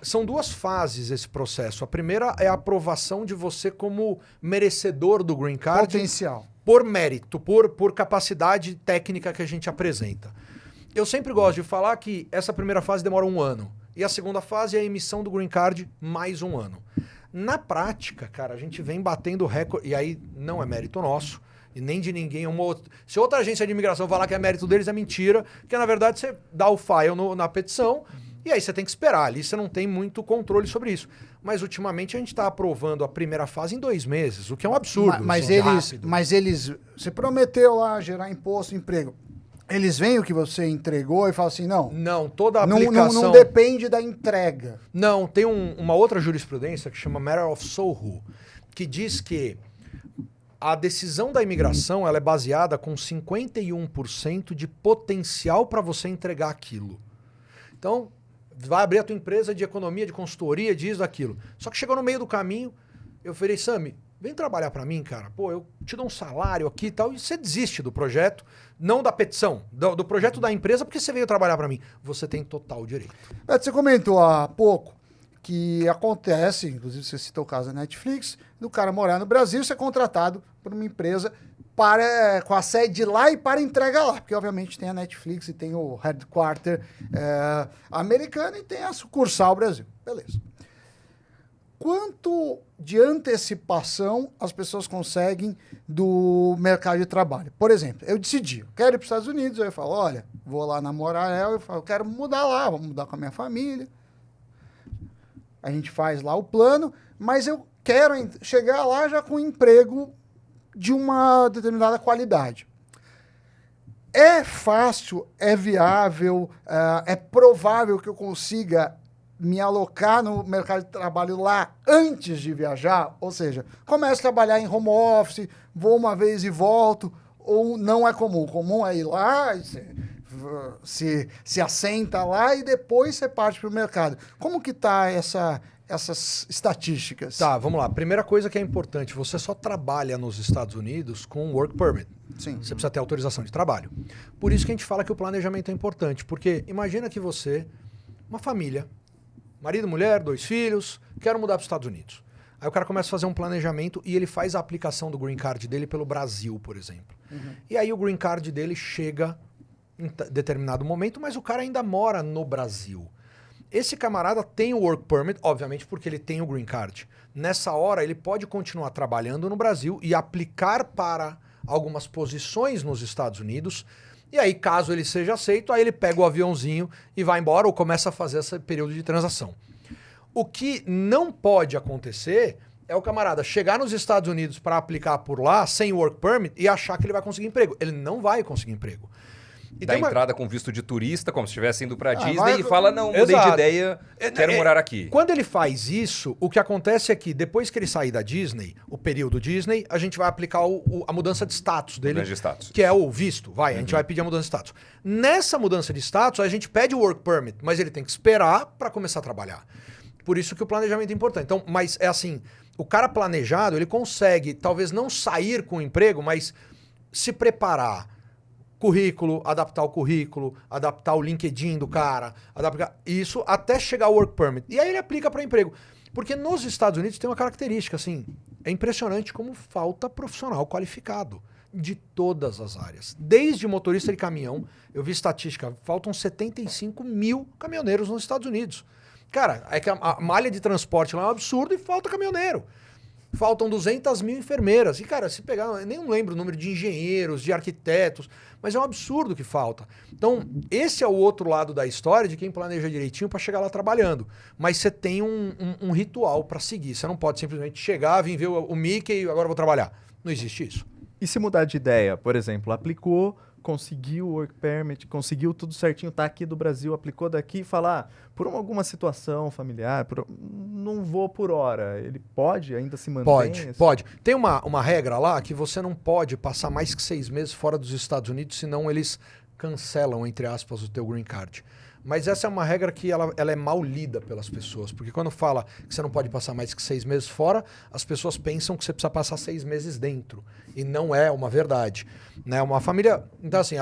Speaker 2: são duas fases esse processo. A primeira é a aprovação de você como merecedor do Green Card.
Speaker 3: Potencial.
Speaker 2: Por mérito, por capacidade técnica que a gente apresenta. Eu sempre gosto de falar que essa primeira fase demora 1 ano. E a segunda fase é a emissão do Green Card mais 1 ano. Na prática, cara, a gente vem batendo recorde, e aí não é mérito nosso, e nem de ninguém. Se outra agência de imigração falar que é mérito deles, é mentira, porque na verdade você dá o file na petição, e aí você tem que esperar, ali você não tem muito controle sobre isso. Mas ultimamente a gente está aprovando a primeira fase em 2 meses, o que é um absurdo.
Speaker 3: Mas você prometeu lá gerar imposto, emprego. Eles veem o que você entregou e falam assim, não.
Speaker 2: Não, toda a aplicação...
Speaker 3: Não depende da entrega.
Speaker 2: Não, tem uma outra jurisprudência que chama Matter of Soho, que diz que a decisão da imigração ela é baseada com 51% de potencial para você entregar aquilo. Então, vai abrir a tua empresa de economia, de consultoria, disso, daquilo. Só que chegou no meio do caminho, eu falei, Sami, vem trabalhar para mim, cara. Pô, eu te dou um salário aqui e tal. E você desiste do projeto, não da petição, do projeto da empresa, porque você veio trabalhar para mim. Você tem total direito.
Speaker 3: Beto, você comentou há pouco que acontece, inclusive você citou o caso da Netflix, do cara morar no Brasil e ser contratado por uma empresa com a sede lá e para entrega lá. Porque, obviamente, tem a Netflix e tem o headquarter americano e tem a sucursal Brasil. Beleza. Quanto de antecipação as pessoas conseguem do mercado de trabalho? Por exemplo, eu decidi, eu quero ir para os Estados Unidos, eu falo, olha, vou lá namorar ela, eu falo, eu quero mudar lá, vou mudar com a minha família. A gente faz lá o plano, mas eu quero chegar lá já com um emprego de uma determinada qualidade. É fácil, é viável, é provável que eu consiga me alocar no mercado de trabalho lá antes de viajar, ou seja, começo a trabalhar em home office, vou uma vez e volto, ou não é comum. Comum é ir lá, se assenta lá e depois você parte para o mercado. Como que está essas estatísticas?
Speaker 2: Tá, vamos lá. Primeira coisa que é importante, você só trabalha nos Estados Unidos com work permit.
Speaker 3: Sim.
Speaker 2: Você precisa ter autorização de trabalho. Por isso que a gente fala que o planejamento é importante, porque imagina que você, uma família, marido, mulher, 2 filhos, quero mudar para os Estados Unidos. Aí o cara começa a fazer um planejamento e ele faz a aplicação do green card dele pelo Brasil, por exemplo. E aí o green card dele chega em determinado momento, mas o cara ainda mora no Brasil. Esse camarada tem o work permit, obviamente, porque ele tem o green card. Nessa hora, ele pode continuar trabalhando no Brasil e aplicar para algumas posições nos Estados Unidos. E aí, caso ele seja aceito, aí ele pega o aviãozinho e vai embora ou começa a fazer esse período de transação. O que não pode acontecer é o camarada chegar nos Estados Unidos para aplicar por lá sem work permit e achar que ele vai conseguir emprego. Ele não vai conseguir emprego. E
Speaker 1: dá entrada com visto de turista, como se estivesse indo para Disney,
Speaker 3: vai...
Speaker 1: e fala, não, mudei de ideia, quero morar aqui.
Speaker 2: Quando ele faz isso, o que acontece é que depois que ele sair da Disney, o período Disney, a gente vai aplicar a mudança de status dele.
Speaker 1: Mudança de status.
Speaker 2: Que é o visto. A gente vai pedir a mudança de status. Nessa mudança de status, a gente pede o work permit, mas ele tem que esperar para começar a trabalhar. Por isso que o planejamento é importante. Então, mas é assim, o cara planejado, ele consegue talvez não sair com o emprego, mas se preparar. Currículo, adaptar o LinkedIn do cara, adaptar isso até chegar ao work permit. E aí ele aplica para emprego. Porque nos Estados Unidos tem uma característica, assim, é impressionante como falta profissional qualificado de todas as áreas. Desde motorista de caminhão, eu vi estatística, faltam 75 mil caminhoneiros nos Estados Unidos. Cara, é que a malha de transporte lá é um absurdo e falta caminhoneiro. Faltam 200 mil enfermeiras. E, cara, se pegar, eu nem lembro o número de engenheiros, de arquitetos, mas é um absurdo que falta. Então, esse é o outro lado da história de quem planeja direitinho para chegar lá trabalhando. Mas você tem um ritual para seguir. Você não pode simplesmente chegar, vir ver o Mickey e agora vou trabalhar. Não existe isso.
Speaker 4: E se mudar de ideia? Por exemplo, aplicou, conseguiu o work permit, conseguiu tudo certinho, tá aqui do Brasil, aplicou daqui e falar, por alguma situação familiar, não vou por hora. Ele pode ainda se manter?
Speaker 2: Pode. Tem uma regra lá que você não pode passar mais que 6 meses fora dos Estados Unidos, senão eles cancelam, entre aspas, o teu green card. Mas essa é uma regra que ela é mal lida pelas pessoas. Porque quando fala que você não pode passar mais que 6 meses fora, as pessoas pensam que você precisa passar 6 meses dentro. E não é uma verdade. Né? Uma família... Então, assim,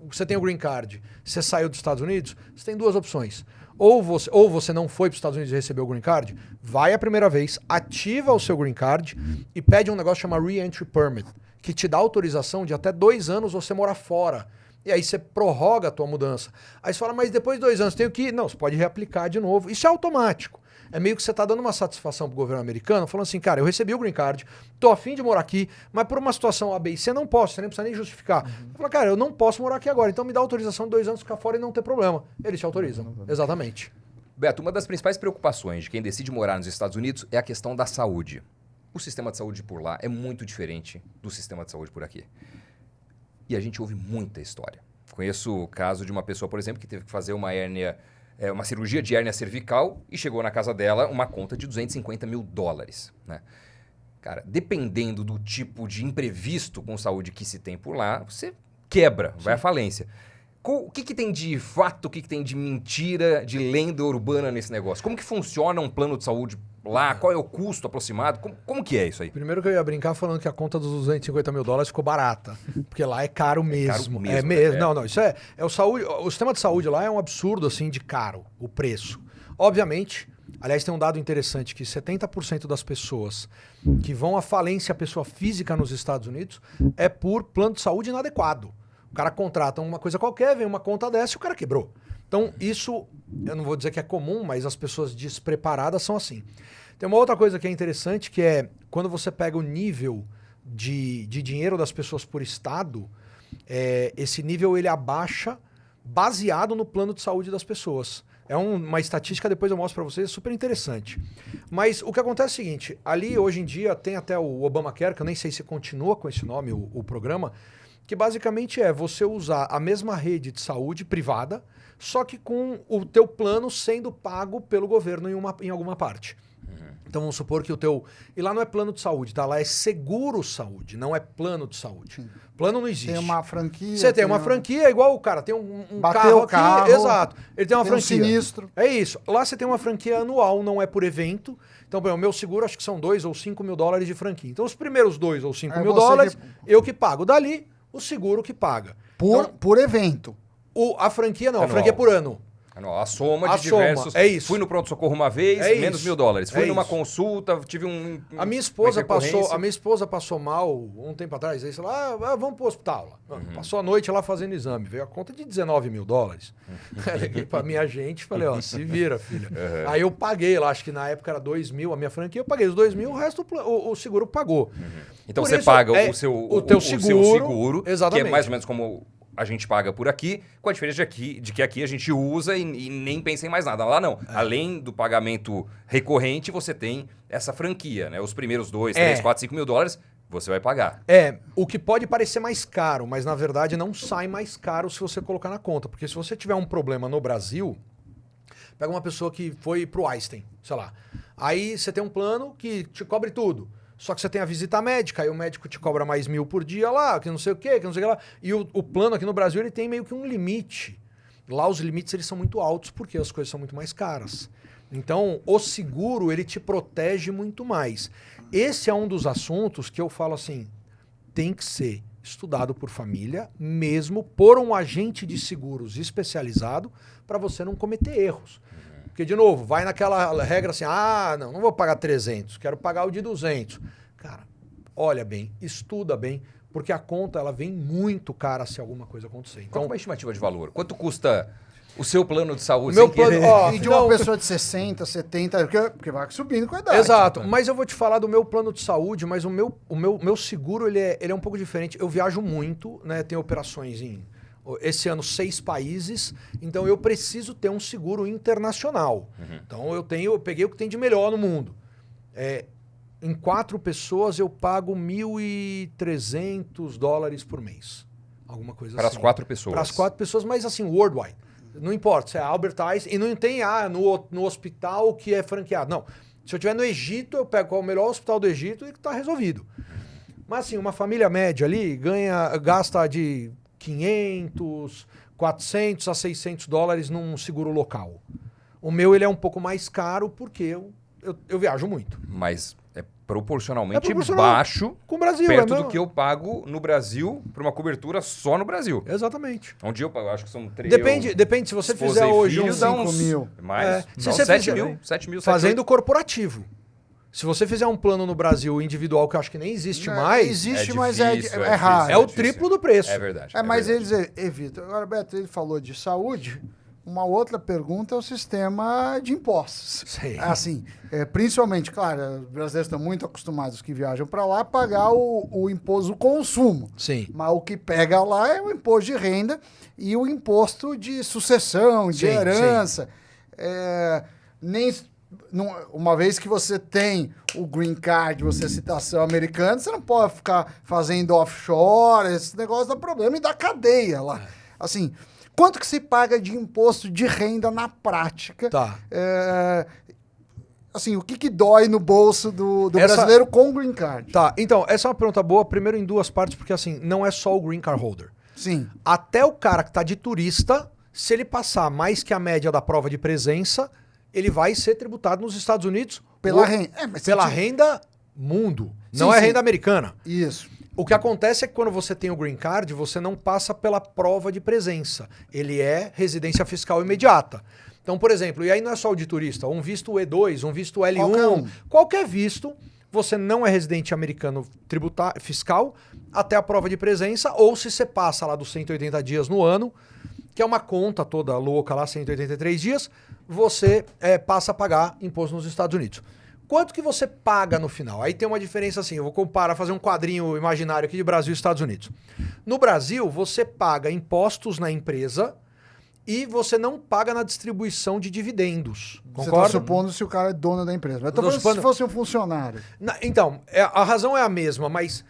Speaker 2: você tem o green card, você saiu dos Estados Unidos, você tem 2 opções. Ou você não foi para os Estados Unidos e recebeu o green card, vai a primeira vez, ativa o seu green card e pede um negócio chamado Re-Entry Permit, que te dá autorização de até 2 anos você morar fora. E aí você prorroga a tua mudança. Aí você fala, mas depois de 2 anos tenho que ir? Não, você pode reaplicar de novo. Isso é automático. É meio que você está dando uma satisfação pro governo americano, falando assim, cara, eu recebi o green card, tô a fim de morar aqui, mas por uma situação A, B e C não posso, você nem precisa nem justificar. Você fala, cara, eu não posso morar aqui agora, então me dá autorização de 2 anos ficar fora e não ter problema. Eles te autorizam. Exatamente.
Speaker 1: Beto, uma das principais preocupações de quem decide morar nos Estados Unidos é a questão da saúde. O sistema de saúde por lá é muito diferente do sistema de saúde por aqui. E a gente ouve muita história. Conheço o caso de uma pessoa, por exemplo, que teve que fazer uma cirurgia de hérnia cervical e chegou na casa dela uma conta de $250 mil, né? Cara, dependendo do tipo de imprevisto com saúde que se tem por lá, você quebra, vai à falência. O que tem de fato, o que tem de mentira, de lenda urbana nesse negócio? Como que funciona um plano de saúde lá? Qual é o custo aproximado? Como que é isso aí?
Speaker 2: Primeiro que eu ia brincar falando que a conta dos $250 mil ficou barata. Porque lá é caro mesmo.
Speaker 1: Caro mesmo,
Speaker 2: é mesmo. Não, isso é o saúde. O sistema de saúde lá é um absurdo assim de caro, o preço. Obviamente, aliás, tem um dado interessante que 70% das pessoas que vão à falência, a pessoa física nos Estados Unidos, é por plano de saúde inadequado. O cara contrata uma coisa qualquer, vem uma conta dessa e o cara quebrou. Então, isso, eu não vou dizer que é comum, mas as pessoas despreparadas são assim. Tem uma outra coisa que é interessante, que é quando você pega o nível de dinheiro das pessoas por estado, esse nível ele abaixa baseado no plano de saúde das pessoas. É uma estatística, depois eu mostro para vocês, super interessante. Mas o que acontece é o seguinte, ali hoje em dia tem até o Obamacare, que eu nem sei se continua com esse nome o programa, que basicamente é você usar a mesma rede de saúde privada, só que com o teu plano sendo pago pelo governo em alguma parte. Então vamos supor que o teu... E lá não é plano de saúde, tá? Lá é seguro saúde, não é plano de saúde.
Speaker 3: Sim.
Speaker 2: Plano não existe.
Speaker 3: Tem uma franquia.
Speaker 2: Você tem uma franquia, igual o cara tem um
Speaker 3: Bateu
Speaker 2: carro
Speaker 3: o
Speaker 2: aqui,
Speaker 3: carro,
Speaker 2: exato. Ele tem uma
Speaker 3: tem um
Speaker 2: franquia.
Speaker 3: sinistro.
Speaker 2: É isso. Lá você tem uma franquia anual, não é por evento. Então, por exemplo, o meu seguro acho que são $2 ou $5 mil de franquia. Então, os primeiros $2 ou $5 mil
Speaker 3: você
Speaker 2: eu que pago. Dali, o seguro que paga.
Speaker 3: Por evento.
Speaker 2: A franquia não, a
Speaker 1: Anual.
Speaker 2: franquia é por ano.
Speaker 1: Não, a soma
Speaker 2: A
Speaker 1: de
Speaker 2: soma,
Speaker 1: diversos.
Speaker 2: é isso.
Speaker 1: Fui no pronto-socorro uma vez,
Speaker 2: É
Speaker 1: menos
Speaker 2: isso.
Speaker 1: $1.000. Fui
Speaker 2: É
Speaker 1: numa
Speaker 2: isso.
Speaker 1: consulta, tive
Speaker 2: A minha esposa passou mal um tempo atrás. Aí sei lá, vamos pro hospital. Lá. Passou a noite lá fazendo exame. Veio a conta de $19 mil. Liguei pra minha gente e falei, ó, se vira, filha. Aí eu paguei lá, acho que na época era 2 mil, a minha franquia, eu paguei os 2 mil, o resto o seguro pagou.
Speaker 1: Então
Speaker 2: Por
Speaker 1: você
Speaker 2: isso,
Speaker 1: paga
Speaker 2: é
Speaker 1: o
Speaker 2: teu
Speaker 1: seu
Speaker 2: seguro,
Speaker 1: seguro, que
Speaker 2: exatamente.
Speaker 1: é mais ou menos como a gente paga por aqui, com a diferença de que aqui a gente usa e nem pensa em mais nada. Lá não. Além do pagamento recorrente, você tem essa franquia, né? Os primeiros 2, 3, 4, 5 mil dólares, você vai pagar.
Speaker 2: O que pode parecer mais caro, mas na verdade não sai mais caro se você colocar na conta. Porque se você tiver um problema no Brasil, pega uma pessoa que foi pro Einstein, sei lá. Aí você tem um plano que te cobre tudo. Só que você tem a visita médica, aí o médico te cobra mais 1.000 por dia lá, que não sei o quê, que não sei o que lá. E o plano aqui no Brasil, ele tem meio que um limite. Lá os limites eles são muito altos porque as coisas são muito mais caras. Então, o seguro, ele te protege muito mais. Esse é um dos assuntos que eu falo assim, tem que ser estudado por família, mesmo por um agente de seguros especializado, para você não cometer erros. Porque, de novo, vai naquela regra assim, não vou pagar 300, quero pagar o de 200. Cara, olha bem, estuda bem, porque a conta ela vem muito cara se alguma coisa acontecer.
Speaker 1: Então,
Speaker 2: Então,
Speaker 1: uma estimativa de valor. Quanto custa o seu plano de saúde?
Speaker 2: O meu
Speaker 1: sem querer?
Speaker 2: plano,
Speaker 3: E de uma pessoa de 60, 70, porque vai subindo com a idade.
Speaker 2: Exato, mas eu vou te falar do meu plano de saúde, mas o meu seguro ele é um pouco diferente. Eu viajo muito, né? Tenho operações esse ano 6 países, então eu preciso ter um seguro internacional. Então eu peguei o que tem de melhor no mundo. Em 4 pessoas eu pago $1.300 por mês. Alguma coisa
Speaker 1: Para
Speaker 2: assim.
Speaker 1: as 4 pessoas.
Speaker 2: Para as 4 pessoas, mas assim, worldwide. Não importa se é Albert Einstein, e não tem no hospital que é franqueado. Não. Se eu estiver no Egito, eu pego qual é o melhor hospital do Egito e está resolvido. Mas assim, uma família média ali gasta de 500, 400 a $600 num seguro local. O meu ele é um pouco mais caro porque eu viajo muito.
Speaker 1: Mas é proporcionalmente
Speaker 2: proporcional
Speaker 1: baixo
Speaker 2: com o Brasil,
Speaker 1: perto
Speaker 2: é
Speaker 1: do que eu pago no Brasil para uma cobertura só no Brasil.
Speaker 2: Exatamente.
Speaker 1: Um dia eu pago, acho que são 3.
Speaker 2: Depende, se você
Speaker 1: esposa
Speaker 2: fizer
Speaker 1: e
Speaker 2: hoje
Speaker 1: filho, dá uns
Speaker 3: 5 mil.
Speaker 1: Mais.
Speaker 2: Se
Speaker 1: Não,
Speaker 2: você
Speaker 1: 7
Speaker 2: fizer-
Speaker 1: mil, 7 mil, 7
Speaker 2: fazendo corporativo. Se você fizer um plano no Brasil individual, que eu acho que nem existe mais,
Speaker 3: Existe,
Speaker 1: É
Speaker 3: mas
Speaker 1: difícil,
Speaker 3: é raro.
Speaker 2: é o triplo do preço.
Speaker 1: É verdade.
Speaker 3: Mas
Speaker 1: verdade.
Speaker 3: eles evitam. Agora, Beto, ele falou de saúde. Uma outra pergunta é o sistema de impostos.
Speaker 2: Sim.
Speaker 3: Assim, principalmente, claro, os brasileiros estão muito acostumados que viajam para lá a pagar o imposto do consumo.
Speaker 2: Sim.
Speaker 3: Mas o que pega lá é o imposto de renda e o imposto de sucessão, de
Speaker 2: Sim,
Speaker 3: herança. Uma vez que você tem o green card, você é citação americana, você não pode ficar fazendo offshore, esse negócio dá problema e dá cadeia lá. Assim, quanto que se paga de imposto de renda na prática?
Speaker 2: Tá.
Speaker 3: Assim, o que dói no bolso do
Speaker 2: Essa-
Speaker 3: brasileiro com o green card?
Speaker 2: Tá, então, essa é uma pergunta boa, primeiro em 2 partes, porque assim, não é só o green card holder.
Speaker 3: Sim.
Speaker 2: Até o cara que tá de turista, se ele passar mais que a média da prova de presença, ele vai ser tributado nos Estados Unidos
Speaker 3: Pela renda. Mas
Speaker 2: pela
Speaker 3: você-
Speaker 2: renda mundo,
Speaker 3: Sim,
Speaker 2: não é
Speaker 3: sim.
Speaker 2: renda americana.
Speaker 3: Isso.
Speaker 2: O que acontece é que quando você tem o green card, você não passa pela prova de presença. Ele é residência fiscal imediata. Então, por exemplo, e aí não é só o de turista, um visto E2, um visto L1, qualquer visto, você não é residente americano fiscal até a prova de presença, ou se você passa lá dos 180 dias no ano, que é uma conta toda louca lá, 183 dias, você passa a pagar imposto nos Estados Unidos. Quanto que você paga no final? Aí tem uma diferença assim, eu vou comparar, fazer um quadrinho imaginário aqui de Brasil e Estados Unidos. No Brasil, você paga impostos na empresa e você não paga na distribuição de dividendos.
Speaker 3: Você
Speaker 2: Concorda?
Speaker 3: está supondo se o cara é dono da empresa. Mas eu tô
Speaker 2: Eu tô
Speaker 3: falando
Speaker 2: supondo-
Speaker 3: se fosse um funcionário.
Speaker 2: Então, a razão é a mesma, mas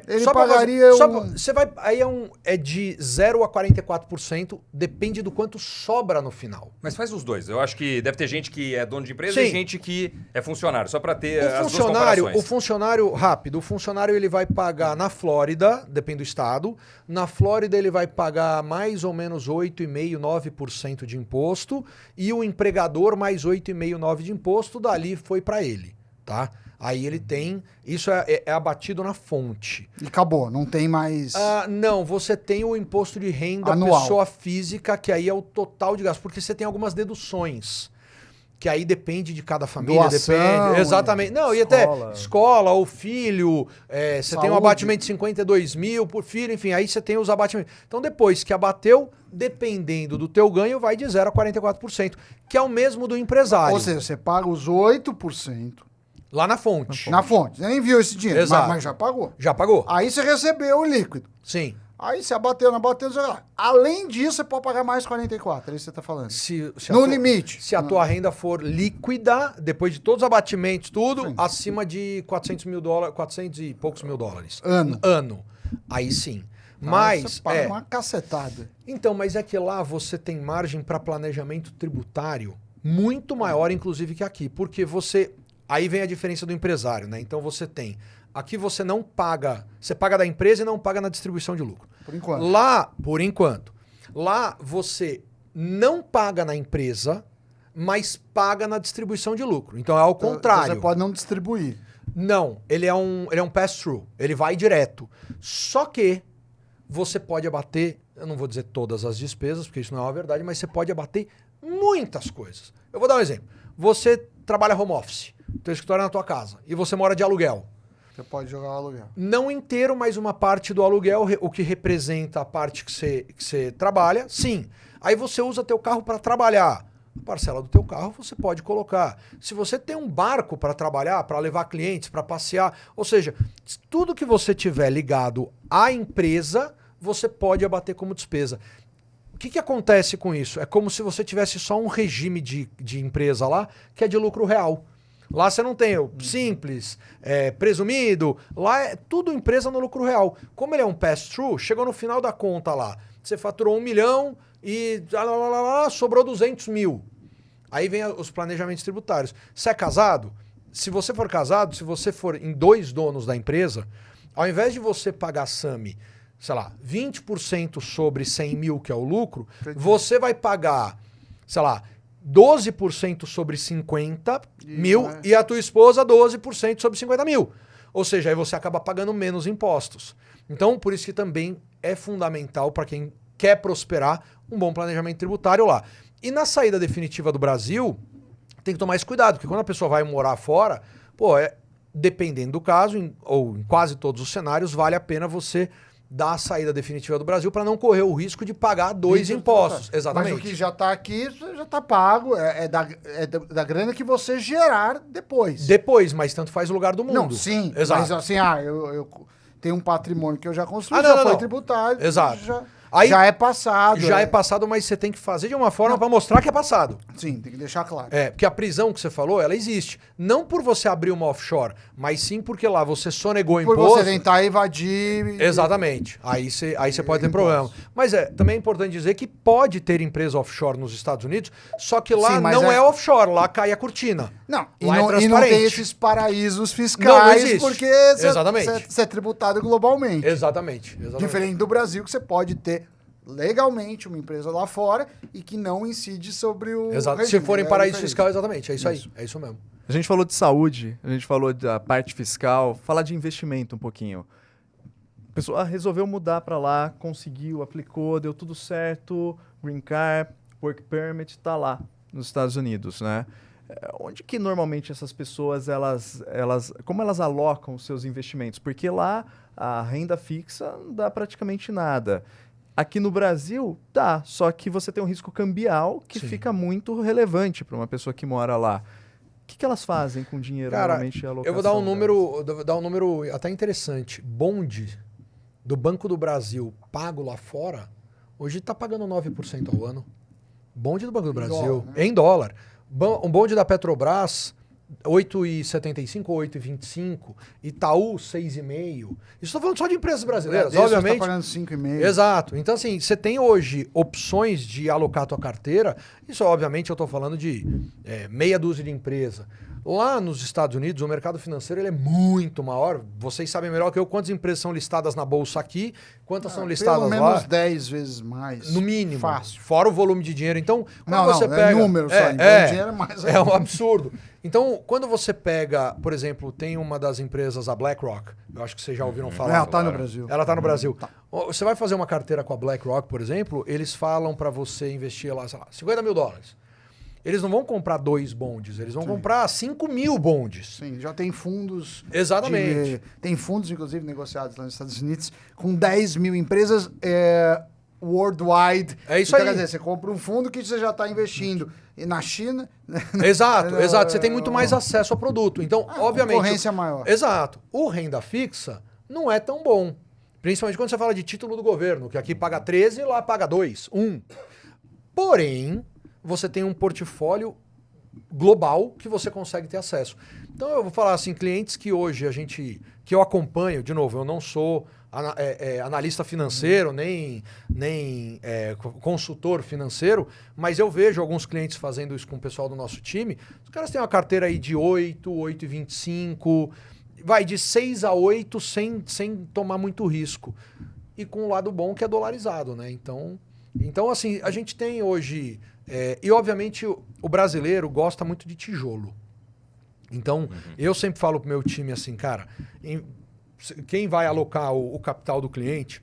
Speaker 3: Ele pagaria
Speaker 2: você vai, aí é de 0 a 44%, depende do quanto sobra no final.
Speaker 1: Mas faz os dois. Eu acho que deve ter gente que é dono de empresa e gente que é funcionário, só para ter as duas comparações.
Speaker 2: O funcionário, rápido, o funcionário ele vai pagar na Flórida, depende do estado, na Flórida ele vai pagar mais ou menos 8,5%, 9% de imposto e o empregador mais 8,5%, 9% de imposto, dali foi para ele, tá? Aí ele tem... Isso é abatido na fonte.
Speaker 3: E acabou, não tem mais...
Speaker 2: Não, você tem o imposto de renda
Speaker 3: anual.
Speaker 2: Pessoa física, que aí é o total de gasto. Porque você tem algumas deduções. Que aí depende de cada família.
Speaker 3: Doação,
Speaker 2: depende. Exatamente. Não, e até escola ou filho. Você tem um abatimento de 52 mil por filho. Enfim, aí você tem os abatimentos. Então depois que abateu, dependendo do teu ganho, vai de 0 a 44%. Que é o mesmo do empresário.
Speaker 3: Ou seja, você paga os 8%.
Speaker 2: Lá na fonte.
Speaker 3: Na fonte. Você nem viu esse dinheiro, mas já pagou.
Speaker 2: Já pagou.
Speaker 3: Aí você recebeu o líquido.
Speaker 2: Sim.
Speaker 3: Aí você abateu, não abateu, além disso, você pode pagar mais 44, é isso que você está falando. No limite.
Speaker 2: Se a tua renda for líquida, depois de todos os abatimentos, tudo, acima de 400 mil dólares, 400 e poucos mil dólares.
Speaker 3: Ano.
Speaker 2: Aí sim. Mas
Speaker 3: você paga uma cacetada.
Speaker 2: Então, mas é que lá você tem margem para planejamento tributário muito maior, inclusive, que aqui. Porque você... Aí vem a diferença do empresário, né? Então você tem... Aqui você não paga... Você paga da empresa e não paga na distribuição de lucro.
Speaker 3: Por enquanto.
Speaker 2: Lá, por enquanto. Lá você não paga na empresa, mas paga na distribuição de lucro. Então é ao contrário.
Speaker 3: Você pode não distribuir.
Speaker 2: Não, ele é um pass-through. Ele vai direto. Só que você pode abater... Eu não vou dizer todas as despesas, porque isso não é uma verdade, mas você pode abater muitas coisas. Eu vou dar um exemplo. Você trabalha home office. Teu escritório é na tua casa. E você mora de aluguel.
Speaker 3: Você pode jogar o aluguel.
Speaker 2: Não inteiro, mas uma parte do aluguel, o que representa a parte que você trabalha, sim. Aí você usa teu carro para trabalhar. A parcela do teu carro você pode colocar. Se você tem um barco para trabalhar, para levar clientes, para passear, ou seja, tudo que você tiver ligado à empresa, você pode abater como despesa. O que acontece com isso? É como se você tivesse só um regime de empresa lá, que é de lucro real. Lá você não tem o simples, presumido, lá é tudo empresa no lucro real. Como ele é um pass-through, chegou no final da conta lá, você faturou 1 milhão e sobrou 200 mil. Aí vem os planejamentos tributários. Você é casado? Se você for casado, se você for em 2 donos da empresa, ao invés de você pagar SAMI, sei lá, 20% sobre 100 mil, que é o lucro, você vai pagar, sei lá, 12% sobre 50 mil e a tua esposa 12% sobre 50 mil. Ou seja, aí você acaba pagando menos impostos. Então, por isso que também é fundamental para quem quer prosperar um bom planejamento tributário lá. E na saída definitiva do Brasil, tem que tomar esse cuidado, porque quando a pessoa vai morar fora, dependendo do caso, ou em quase todos os cenários, vale a pena você dar a saída definitiva do Brasil para não correr o risco de pagar 2 impostos. Exatamente.
Speaker 3: Mas o que já está aqui, já está pago, é da grana que você gerar depois.
Speaker 2: Depois, mas tanto faz o lugar do mundo.
Speaker 3: Não, sim.
Speaker 2: Exato.
Speaker 3: Mas assim, eu tenho um patrimônio que eu já construí, já foi tributado.
Speaker 2: Exato.
Speaker 3: Já é passado.
Speaker 2: Já é passado, mas você tem que fazer de uma forma para mostrar que é passado.
Speaker 3: Sim, tem que deixar claro.
Speaker 2: Porque a prisão que você falou, ela existe. Não por você abrir uma offshore, mas sim porque lá você sonegou imposto.
Speaker 3: Por você tentar evadir.
Speaker 2: Exatamente. Aí você pode ter problema. Mas também é importante dizer que pode ter empresa offshore nos Estados Unidos, só que lá não é offshore, lá cai a cortina.
Speaker 3: Não, e não tem esses paraísos fiscais, porque você é tributado globalmente.
Speaker 2: Exatamente.
Speaker 3: Diferente do Brasil, que você pode ter legalmente uma empresa lá fora e que não incide sobre o regime.
Speaker 2: Se for em paraíso fiscal, exatamente. É isso aí. É isso mesmo.
Speaker 4: A gente falou de saúde, a gente falou da parte fiscal, falar de investimento um pouquinho. A pessoa resolveu mudar para lá, conseguiu, aplicou, deu tudo certo, Green Card, Work Permit, tá lá nos Estados Unidos, né? Onde que normalmente essas pessoas, como elas alocam os seus investimentos? Porque lá a renda fixa não dá praticamente nada. Aqui no Brasil, dá, só que você tem um risco cambial que fica muito relevante para uma pessoa que mora lá. O que elas fazem com dinheiro normalmente?
Speaker 2: Eu vou dar um número até interessante. Bonde do Banco do Brasil pago lá fora, hoje está pagando 9% ao ano. Bonde do Banco do Brasil,
Speaker 3: dólar, né?
Speaker 2: em dólar. Um bonde da Petrobras 8,75 ou 8,25, Itaú 6,5. Estou falando só de empresas brasileiras,
Speaker 3: Você
Speaker 2: obviamente.
Speaker 3: está pagando 5,5.
Speaker 2: Exato. Então, assim, você tem hoje opções de alocar a tua carteira. Isso, obviamente, eu estou falando de meia dúzia de empresa. Lá nos Estados Unidos, o mercado financeiro ele é muito maior. Vocês sabem melhor que eu quantas empresas são listadas na bolsa aqui, quantas são listadas lá.
Speaker 3: Pelo menos 10 vezes mais.
Speaker 2: No mínimo.
Speaker 3: Fácil.
Speaker 2: Fora o volume de dinheiro. Então, quando
Speaker 3: Não,
Speaker 2: você
Speaker 3: não,
Speaker 2: pega...
Speaker 3: é número só. Então, dinheiro é mais...
Speaker 2: É um absurdo. Então, quando você pega, por exemplo, tem uma das empresas, a BlackRock. Eu acho que vocês já ouviram falar.
Speaker 3: Ela está no Brasil.
Speaker 2: Ela está no Brasil. Você vai fazer uma carteira com a BlackRock, por exemplo, eles falam para você investir lá, sei lá, $50 mil. Eles não vão comprar 2 bondes, eles vão comprar 5 mil bondes.
Speaker 3: Sim, já tem fundos.
Speaker 2: Exatamente.
Speaker 3: Tem fundos, inclusive, negociados lá nos Estados Unidos, com 10 mil empresas worldwide.
Speaker 2: É isso
Speaker 3: então,
Speaker 2: aí.
Speaker 3: Quer dizer, você compra um fundo que você já está investindo. E na China.
Speaker 2: Exato, exato. Você tem muito mais acesso ao produto. Então, obviamente.
Speaker 3: Concorrência maior.
Speaker 2: Exato. O renda fixa não é tão bom. Principalmente quando você fala de título do governo, que aqui paga 13 e lá paga 2, 1. Porém, você tem um portfólio global que você consegue ter acesso. Então eu vou falar assim, clientes que hoje que eu acompanho, de novo, eu não sou analista financeiro, nem consultor financeiro, mas eu vejo alguns clientes fazendo isso com o pessoal do nosso time. Os caras têm uma carteira aí de 8, 8,25, vai de 6 a 8 sem tomar muito risco. E com o lado bom que é dolarizado, né? Então assim, a gente tem hoje... e, obviamente, o brasileiro gosta muito de tijolo. Então, eu sempre falo pro meu time assim, cara, quem vai alocar o capital do cliente,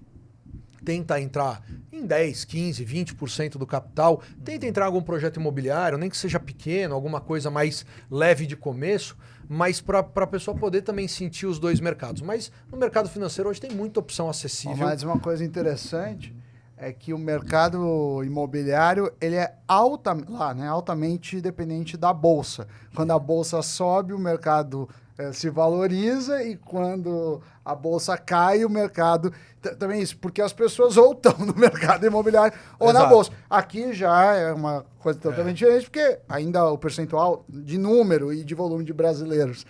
Speaker 2: tenta entrar em 10, 15, 20% do capital, tenta entrar em algum projeto imobiliário, nem que seja pequeno, alguma coisa mais leve de começo, mas para a pessoa poder também sentir os dois mercados. Mas no mercado financeiro hoje tem muita opção acessível.
Speaker 3: Mas uma coisa interessante... é que o mercado imobiliário ele é altamente dependente da bolsa. Quando a bolsa sobe, o mercado se valoriza, e quando a bolsa cai, o mercado... Também isso, porque as pessoas ou estão no mercado imobiliário ou na bolsa. Aqui já é uma coisa totalmente diferente, porque ainda o percentual de número e de volume de brasileiros,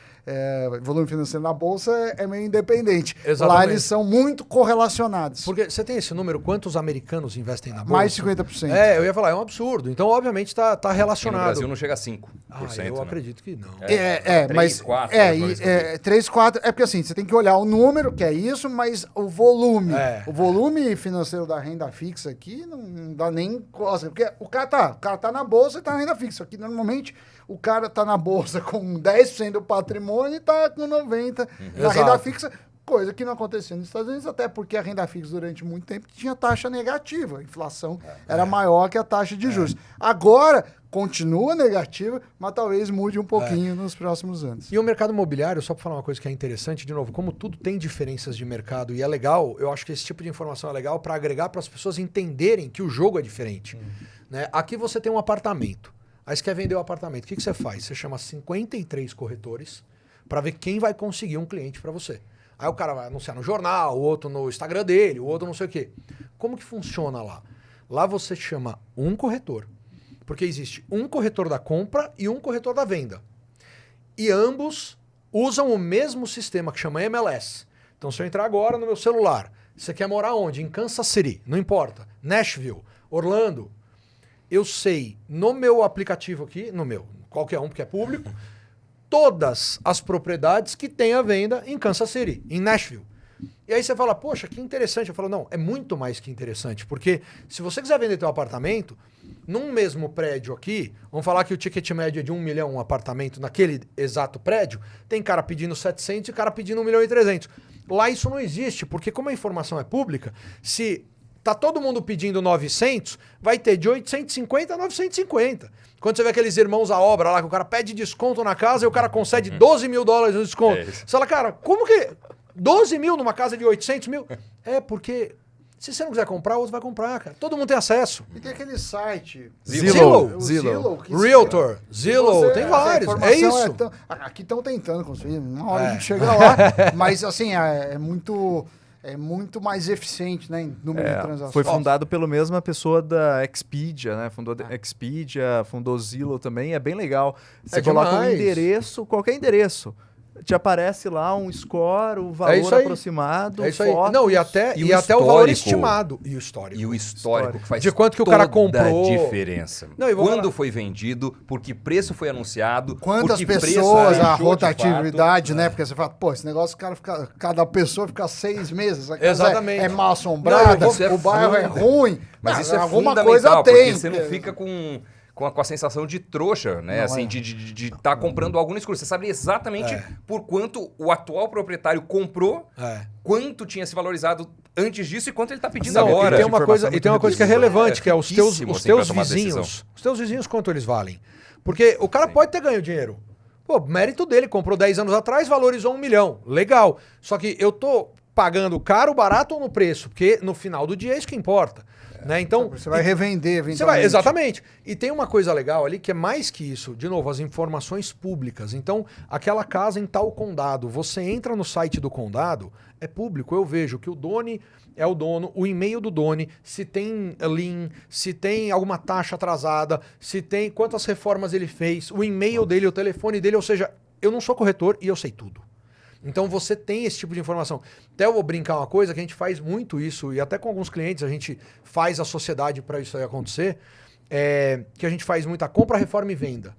Speaker 3: volume financeiro na bolsa é meio independente.
Speaker 2: Exatamente.
Speaker 3: Lá eles são muito correlacionados.
Speaker 2: Porque você tem esse número, quantos americanos investem na bolsa?
Speaker 3: Mais de 50%.
Speaker 2: Eu ia falar, é um absurdo. Então, obviamente, está relacionado.
Speaker 1: No Brasil não chega a 5%.
Speaker 2: Eu
Speaker 1: né?
Speaker 2: acredito que não.
Speaker 1: 3, 4.
Speaker 3: 3, 4. É porque assim, você tem que olhar o número, que é isso, mas o volume. O volume financeiro da renda fixa aqui não dá nem coisa. Porque o cara tá na bolsa e tá na renda fixa. Aqui, normalmente, o cara tá na bolsa com 10% do patrimônio e tá com 90% na renda fixa. Coisa que não acontecia nos Estados Unidos, até porque a renda fixa durante muito tempo tinha taxa negativa. A inflação era maior que a taxa de juros. Agora, continua negativa, mas talvez mude um pouquinho nos próximos anos.
Speaker 2: E o mercado imobiliário, só para falar uma coisa que é interessante, de novo, como tudo tem diferenças de mercado e é legal, eu acho que esse tipo de informação é legal para agregar para as pessoas entenderem que o jogo é diferente. Né? Aqui você tem um apartamento. Aí você quer vender o apartamento. O que você faz? Você chama 53 corretores para ver quem vai conseguir um cliente para você. Aí o cara vai anunciar no jornal, o outro no Instagram dele, o outro não sei o quê. Como que funciona lá? Lá você chama um corretor, porque existe um corretor da compra e um corretor da venda. E ambos usam o mesmo sistema que chama MLS. Então se eu entrar agora no meu celular, você quer morar onde? Em Kansas City, não importa. Nashville, Orlando. Eu sei no meu aplicativo aqui, qualquer um porque é público, todas as propriedades que tem à venda em Kansas City, em Nashville. E aí você fala, poxa, que interessante. Eu falo, não, é muito mais que interessante, porque se você quiser vender teu apartamento, num mesmo prédio aqui, vamos falar que o ticket médio é de 1 milhão um apartamento naquele exato prédio, tem cara pedindo 700 e cara pedindo 1 milhão e 300. Lá isso não existe, porque como a informação é pública, se tá todo mundo pedindo 900, vai ter de 850 a 950. Quando você vê aqueles irmãos à obra lá, que o cara pede desconto na casa e o cara concede $12 mil no desconto. Você fala, cara, como que 12 mil numa casa de 800 mil? Porque se você não quiser comprar, o outro vai comprar, cara. Todo mundo tem acesso.
Speaker 3: E tem aquele site...
Speaker 2: Zillow.
Speaker 3: Realtor.
Speaker 2: Zillow, tem vários. É isso.
Speaker 3: Aqui estão tentando construir, uma hora a gente chega lá. Mas assim, é muito... é muito mais eficiente, né, em número de transações.
Speaker 4: Foi fundado pela mesma pessoa da Expedia, né? Fundou a Expedia, fundou Zillow também, é bem legal. Você coloca um endereço, qualquer endereço. Te aparece lá um score, o valor aproximado,
Speaker 2: fotos. Não, e até o valor estimado. E o histórico.
Speaker 1: E o histórico que faz
Speaker 2: de quanto que o cara comprou.
Speaker 1: Diferença. Não, quando foi vendido, por que preço foi anunciado,
Speaker 3: quantas pessoas, a rotatividade, né? Porque você fala, pô, esse negócio, cada pessoa fica 6 meses.
Speaker 2: Exatamente.
Speaker 3: É mal assombrada, o bairro é ruim.
Speaker 1: Mas isso é
Speaker 3: alguma
Speaker 1: fundamental,
Speaker 3: coisa tem.
Speaker 1: Porque você não fica com a sensação de trouxa, né? Não, assim, de estar comprando algo no escuro. Você sabe exatamente por quanto o atual proprietário comprou, quanto tinha se valorizado antes disso e quanto ele está pedindo agora.
Speaker 2: E tem uma coisa que é relevante, que é os teus vizinhos. Os teus vizinhos, quanto eles valem? Porque o cara pode ter ganho dinheiro. Pô, mérito dele, comprou 10 anos atrás, valorizou 1 milhão. Legal. Só que eu tô pagando caro, barato ou no preço? Porque no final do dia é isso que importa. Né? Então,
Speaker 3: você vai revender eventualmente.
Speaker 2: Exatamente. E tem uma coisa legal ali que é mais que isso. De novo, as informações públicas. Então, aquela casa em tal condado, você entra no site do condado, é público. Eu vejo que o Doni é o dono, o e-mail do Doni, se tem lien, se tem alguma taxa atrasada, se tem quantas reformas ele fez, o e-mail dele, o telefone dele. Ou seja, eu não sou corretor e eu sei tudo. Então você tem esse tipo de informação. Até eu vou brincar uma coisa, que a gente faz muito isso, e até com alguns clientes a gente faz a sociedade para isso aí acontecer, que a gente faz muita compra, reforma e venda.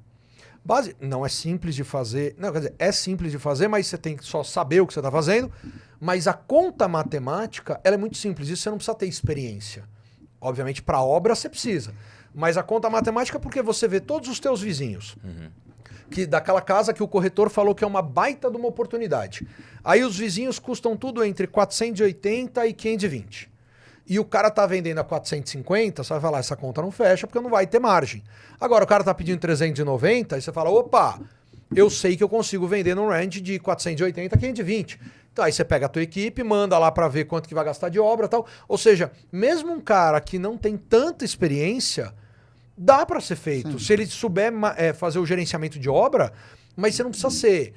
Speaker 2: Não é simples de fazer, não, quer dizer, é simples de fazer, mas você tem que só saber o que você está fazendo, mas a conta matemática, ela é muito simples, isso você não precisa ter experiência. Obviamente para obra você precisa, mas a conta matemática é porque você vê todos os teus vizinhos. Que daquela casa que o corretor falou que é uma baita de uma oportunidade. Aí os vizinhos custam tudo entre 480 e 520. E o cara tá vendendo a 450, você vai falar, essa conta não fecha porque não vai ter margem. Agora o cara tá pedindo 390, aí você fala, opa, eu sei que eu consigo vender num range de 480 a 520. Então aí você pega a tua equipe, manda lá para ver quanto que vai gastar de obra e tal. Ou seja, mesmo um cara que não tem tanta experiência, dá para ser feito. Sim. Se ele souber fazer o gerenciamento de obra, mas você não precisa ser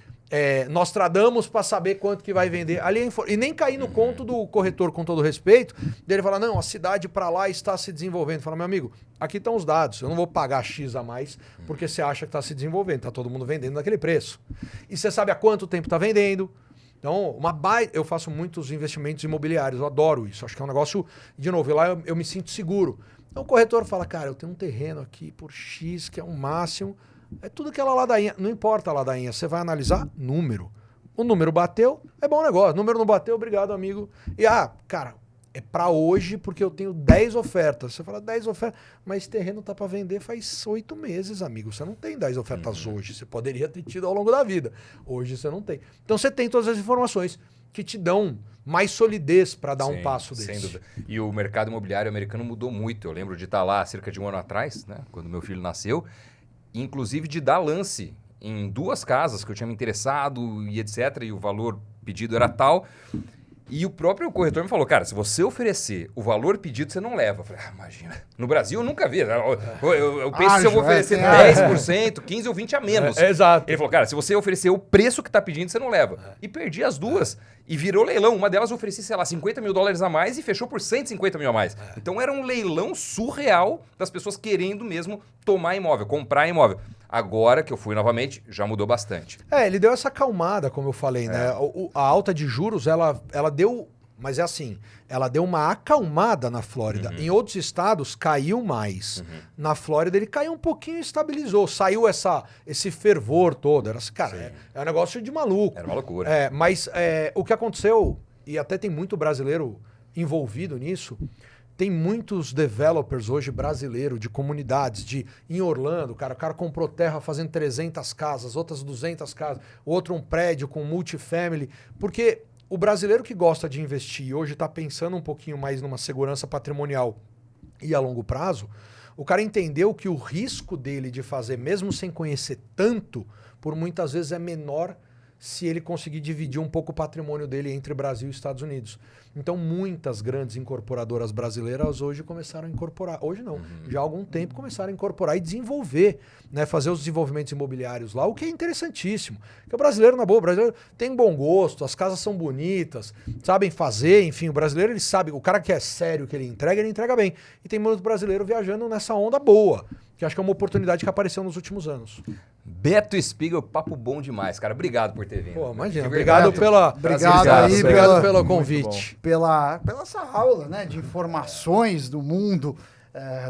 Speaker 2: Nostradamus para saber quanto que vai vender. E nem cair no conto do corretor, com todo respeito, dele falar, não, a cidade para lá está se desenvolvendo. Fala, meu amigo, aqui estão os dados, eu não vou pagar X a mais porque você acha que está se desenvolvendo, está todo mundo vendendo naquele preço. E você sabe há quanto tempo está vendendo. Então, eu faço muitos investimentos imobiliários, eu adoro isso. Acho que é um negócio, de novo, lá eu me sinto seguro. Então o corretor fala, cara, eu tenho um terreno aqui por X, que é o máximo. É tudo aquela ladainha. Não importa a ladainha, você vai analisar número. O número bateu, é bom negócio. O número não bateu, obrigado, amigo. E, cara, é pra hoje porque eu tenho 10 ofertas. Você fala 10 ofertas, mas esse terreno tá pra vender faz 8 meses, amigo. Você não tem 10 ofertas hoje. Você poderia ter tido ao longo da vida. Hoje você não tem. Então você tem todas as informações que te dão mais solidez para dar um passo desse. Sem dúvida.
Speaker 1: E o mercado imobiliário americano mudou muito. Eu lembro de estar lá cerca de 1 ano atrás, né, quando meu filho nasceu, inclusive de dar lance em 2 casas que eu tinha me interessado e etc. E o valor pedido era tal. E o próprio corretor me falou, cara, se você oferecer o valor pedido, você não leva. Eu falei, imagina. No Brasil eu nunca vi. Eu penso que se eu vou oferecer 10%, 15% ou 20% a menos.
Speaker 2: Exato.
Speaker 1: Ele falou, cara, se você oferecer o preço que tá pedindo, você não leva. E perdi as 2. E virou leilão. Uma delas eu ofereci, sei lá, $50 mil a mais e fechou por 150 mil a mais. Então era um leilão surreal das pessoas querendo mesmo tomar imóvel, comprar imóvel. Agora que eu fui novamente, já mudou bastante.
Speaker 2: Ele deu essa acalmada, como eu falei, né? A alta de juros, ela deu... Mas é assim, ela deu uma acalmada na Flórida. Em outros estados, caiu mais. Na Flórida, ele caiu um pouquinho e estabilizou. Saiu esse fervor todo. Era assim, cara, é um negócio de maluco.
Speaker 1: Era uma loucura.
Speaker 2: Mas o que aconteceu, e até tem muito brasileiro envolvido nisso, tem muitos developers hoje brasileiros de comunidades, em Orlando, o cara comprou terra fazendo 300 casas, outras 200 casas, outro um prédio com multifamily, porque o brasileiro que gosta de investir hoje está pensando um pouquinho mais numa segurança patrimonial e a longo prazo, o cara entendeu que o risco dele de fazer, mesmo sem conhecer tanto, por muitas vezes é menor se ele conseguir dividir um pouco o patrimônio dele entre Brasil e Estados Unidos. Então, muitas grandes incorporadoras brasileiras hoje começaram a incorporar. Hoje não, já há algum tempo começaram a incorporar e desenvolver, né, fazer os desenvolvimentos imobiliários lá, o que é interessantíssimo. Porque o brasileiro, na boa, o brasileiro tem bom gosto, as casas são bonitas, sabem fazer, enfim, o brasileiro ele sabe, o cara que é sério, que ele entrega bem. E tem muito brasileiro viajando nessa onda boa, que acho que é uma oportunidade que apareceu nos últimos anos.
Speaker 1: Beto Spiegel, papo bom demais, cara. Obrigado por ter vindo.
Speaker 2: Pô, imagina,
Speaker 3: Obrigado
Speaker 2: pelo convite.
Speaker 3: Pela essa aula, né, de informações do mundo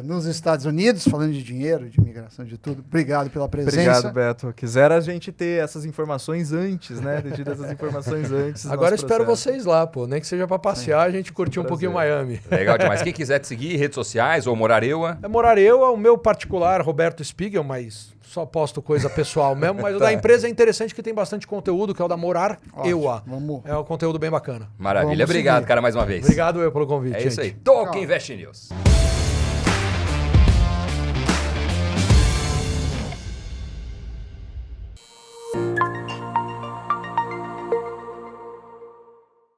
Speaker 3: nos Estados Unidos, falando de dinheiro, de imigração, de tudo. Obrigado pela presença.
Speaker 4: Obrigado, Beto. Quisera a gente ter essas informações antes, né? Ter tido essas informações antes.
Speaker 2: Agora espero vocês lá, pô. Nem que seja para passear, a gente curtir um pouquinho Miami.
Speaker 1: Legal demais. Quem quiser te seguir, redes sociais ou Morareua?
Speaker 2: É Morareua, o meu particular, Roberto Spiegel, mas só posto coisa pessoal mesmo. Mas o da empresa é interessante que tem bastante conteúdo, que é o da Morareua. É um conteúdo bem bacana.
Speaker 1: Maravilha. Obrigado, cara, mais uma vez.
Speaker 2: Obrigado eu pelo convite.
Speaker 1: É isso aí. Talk Invest News.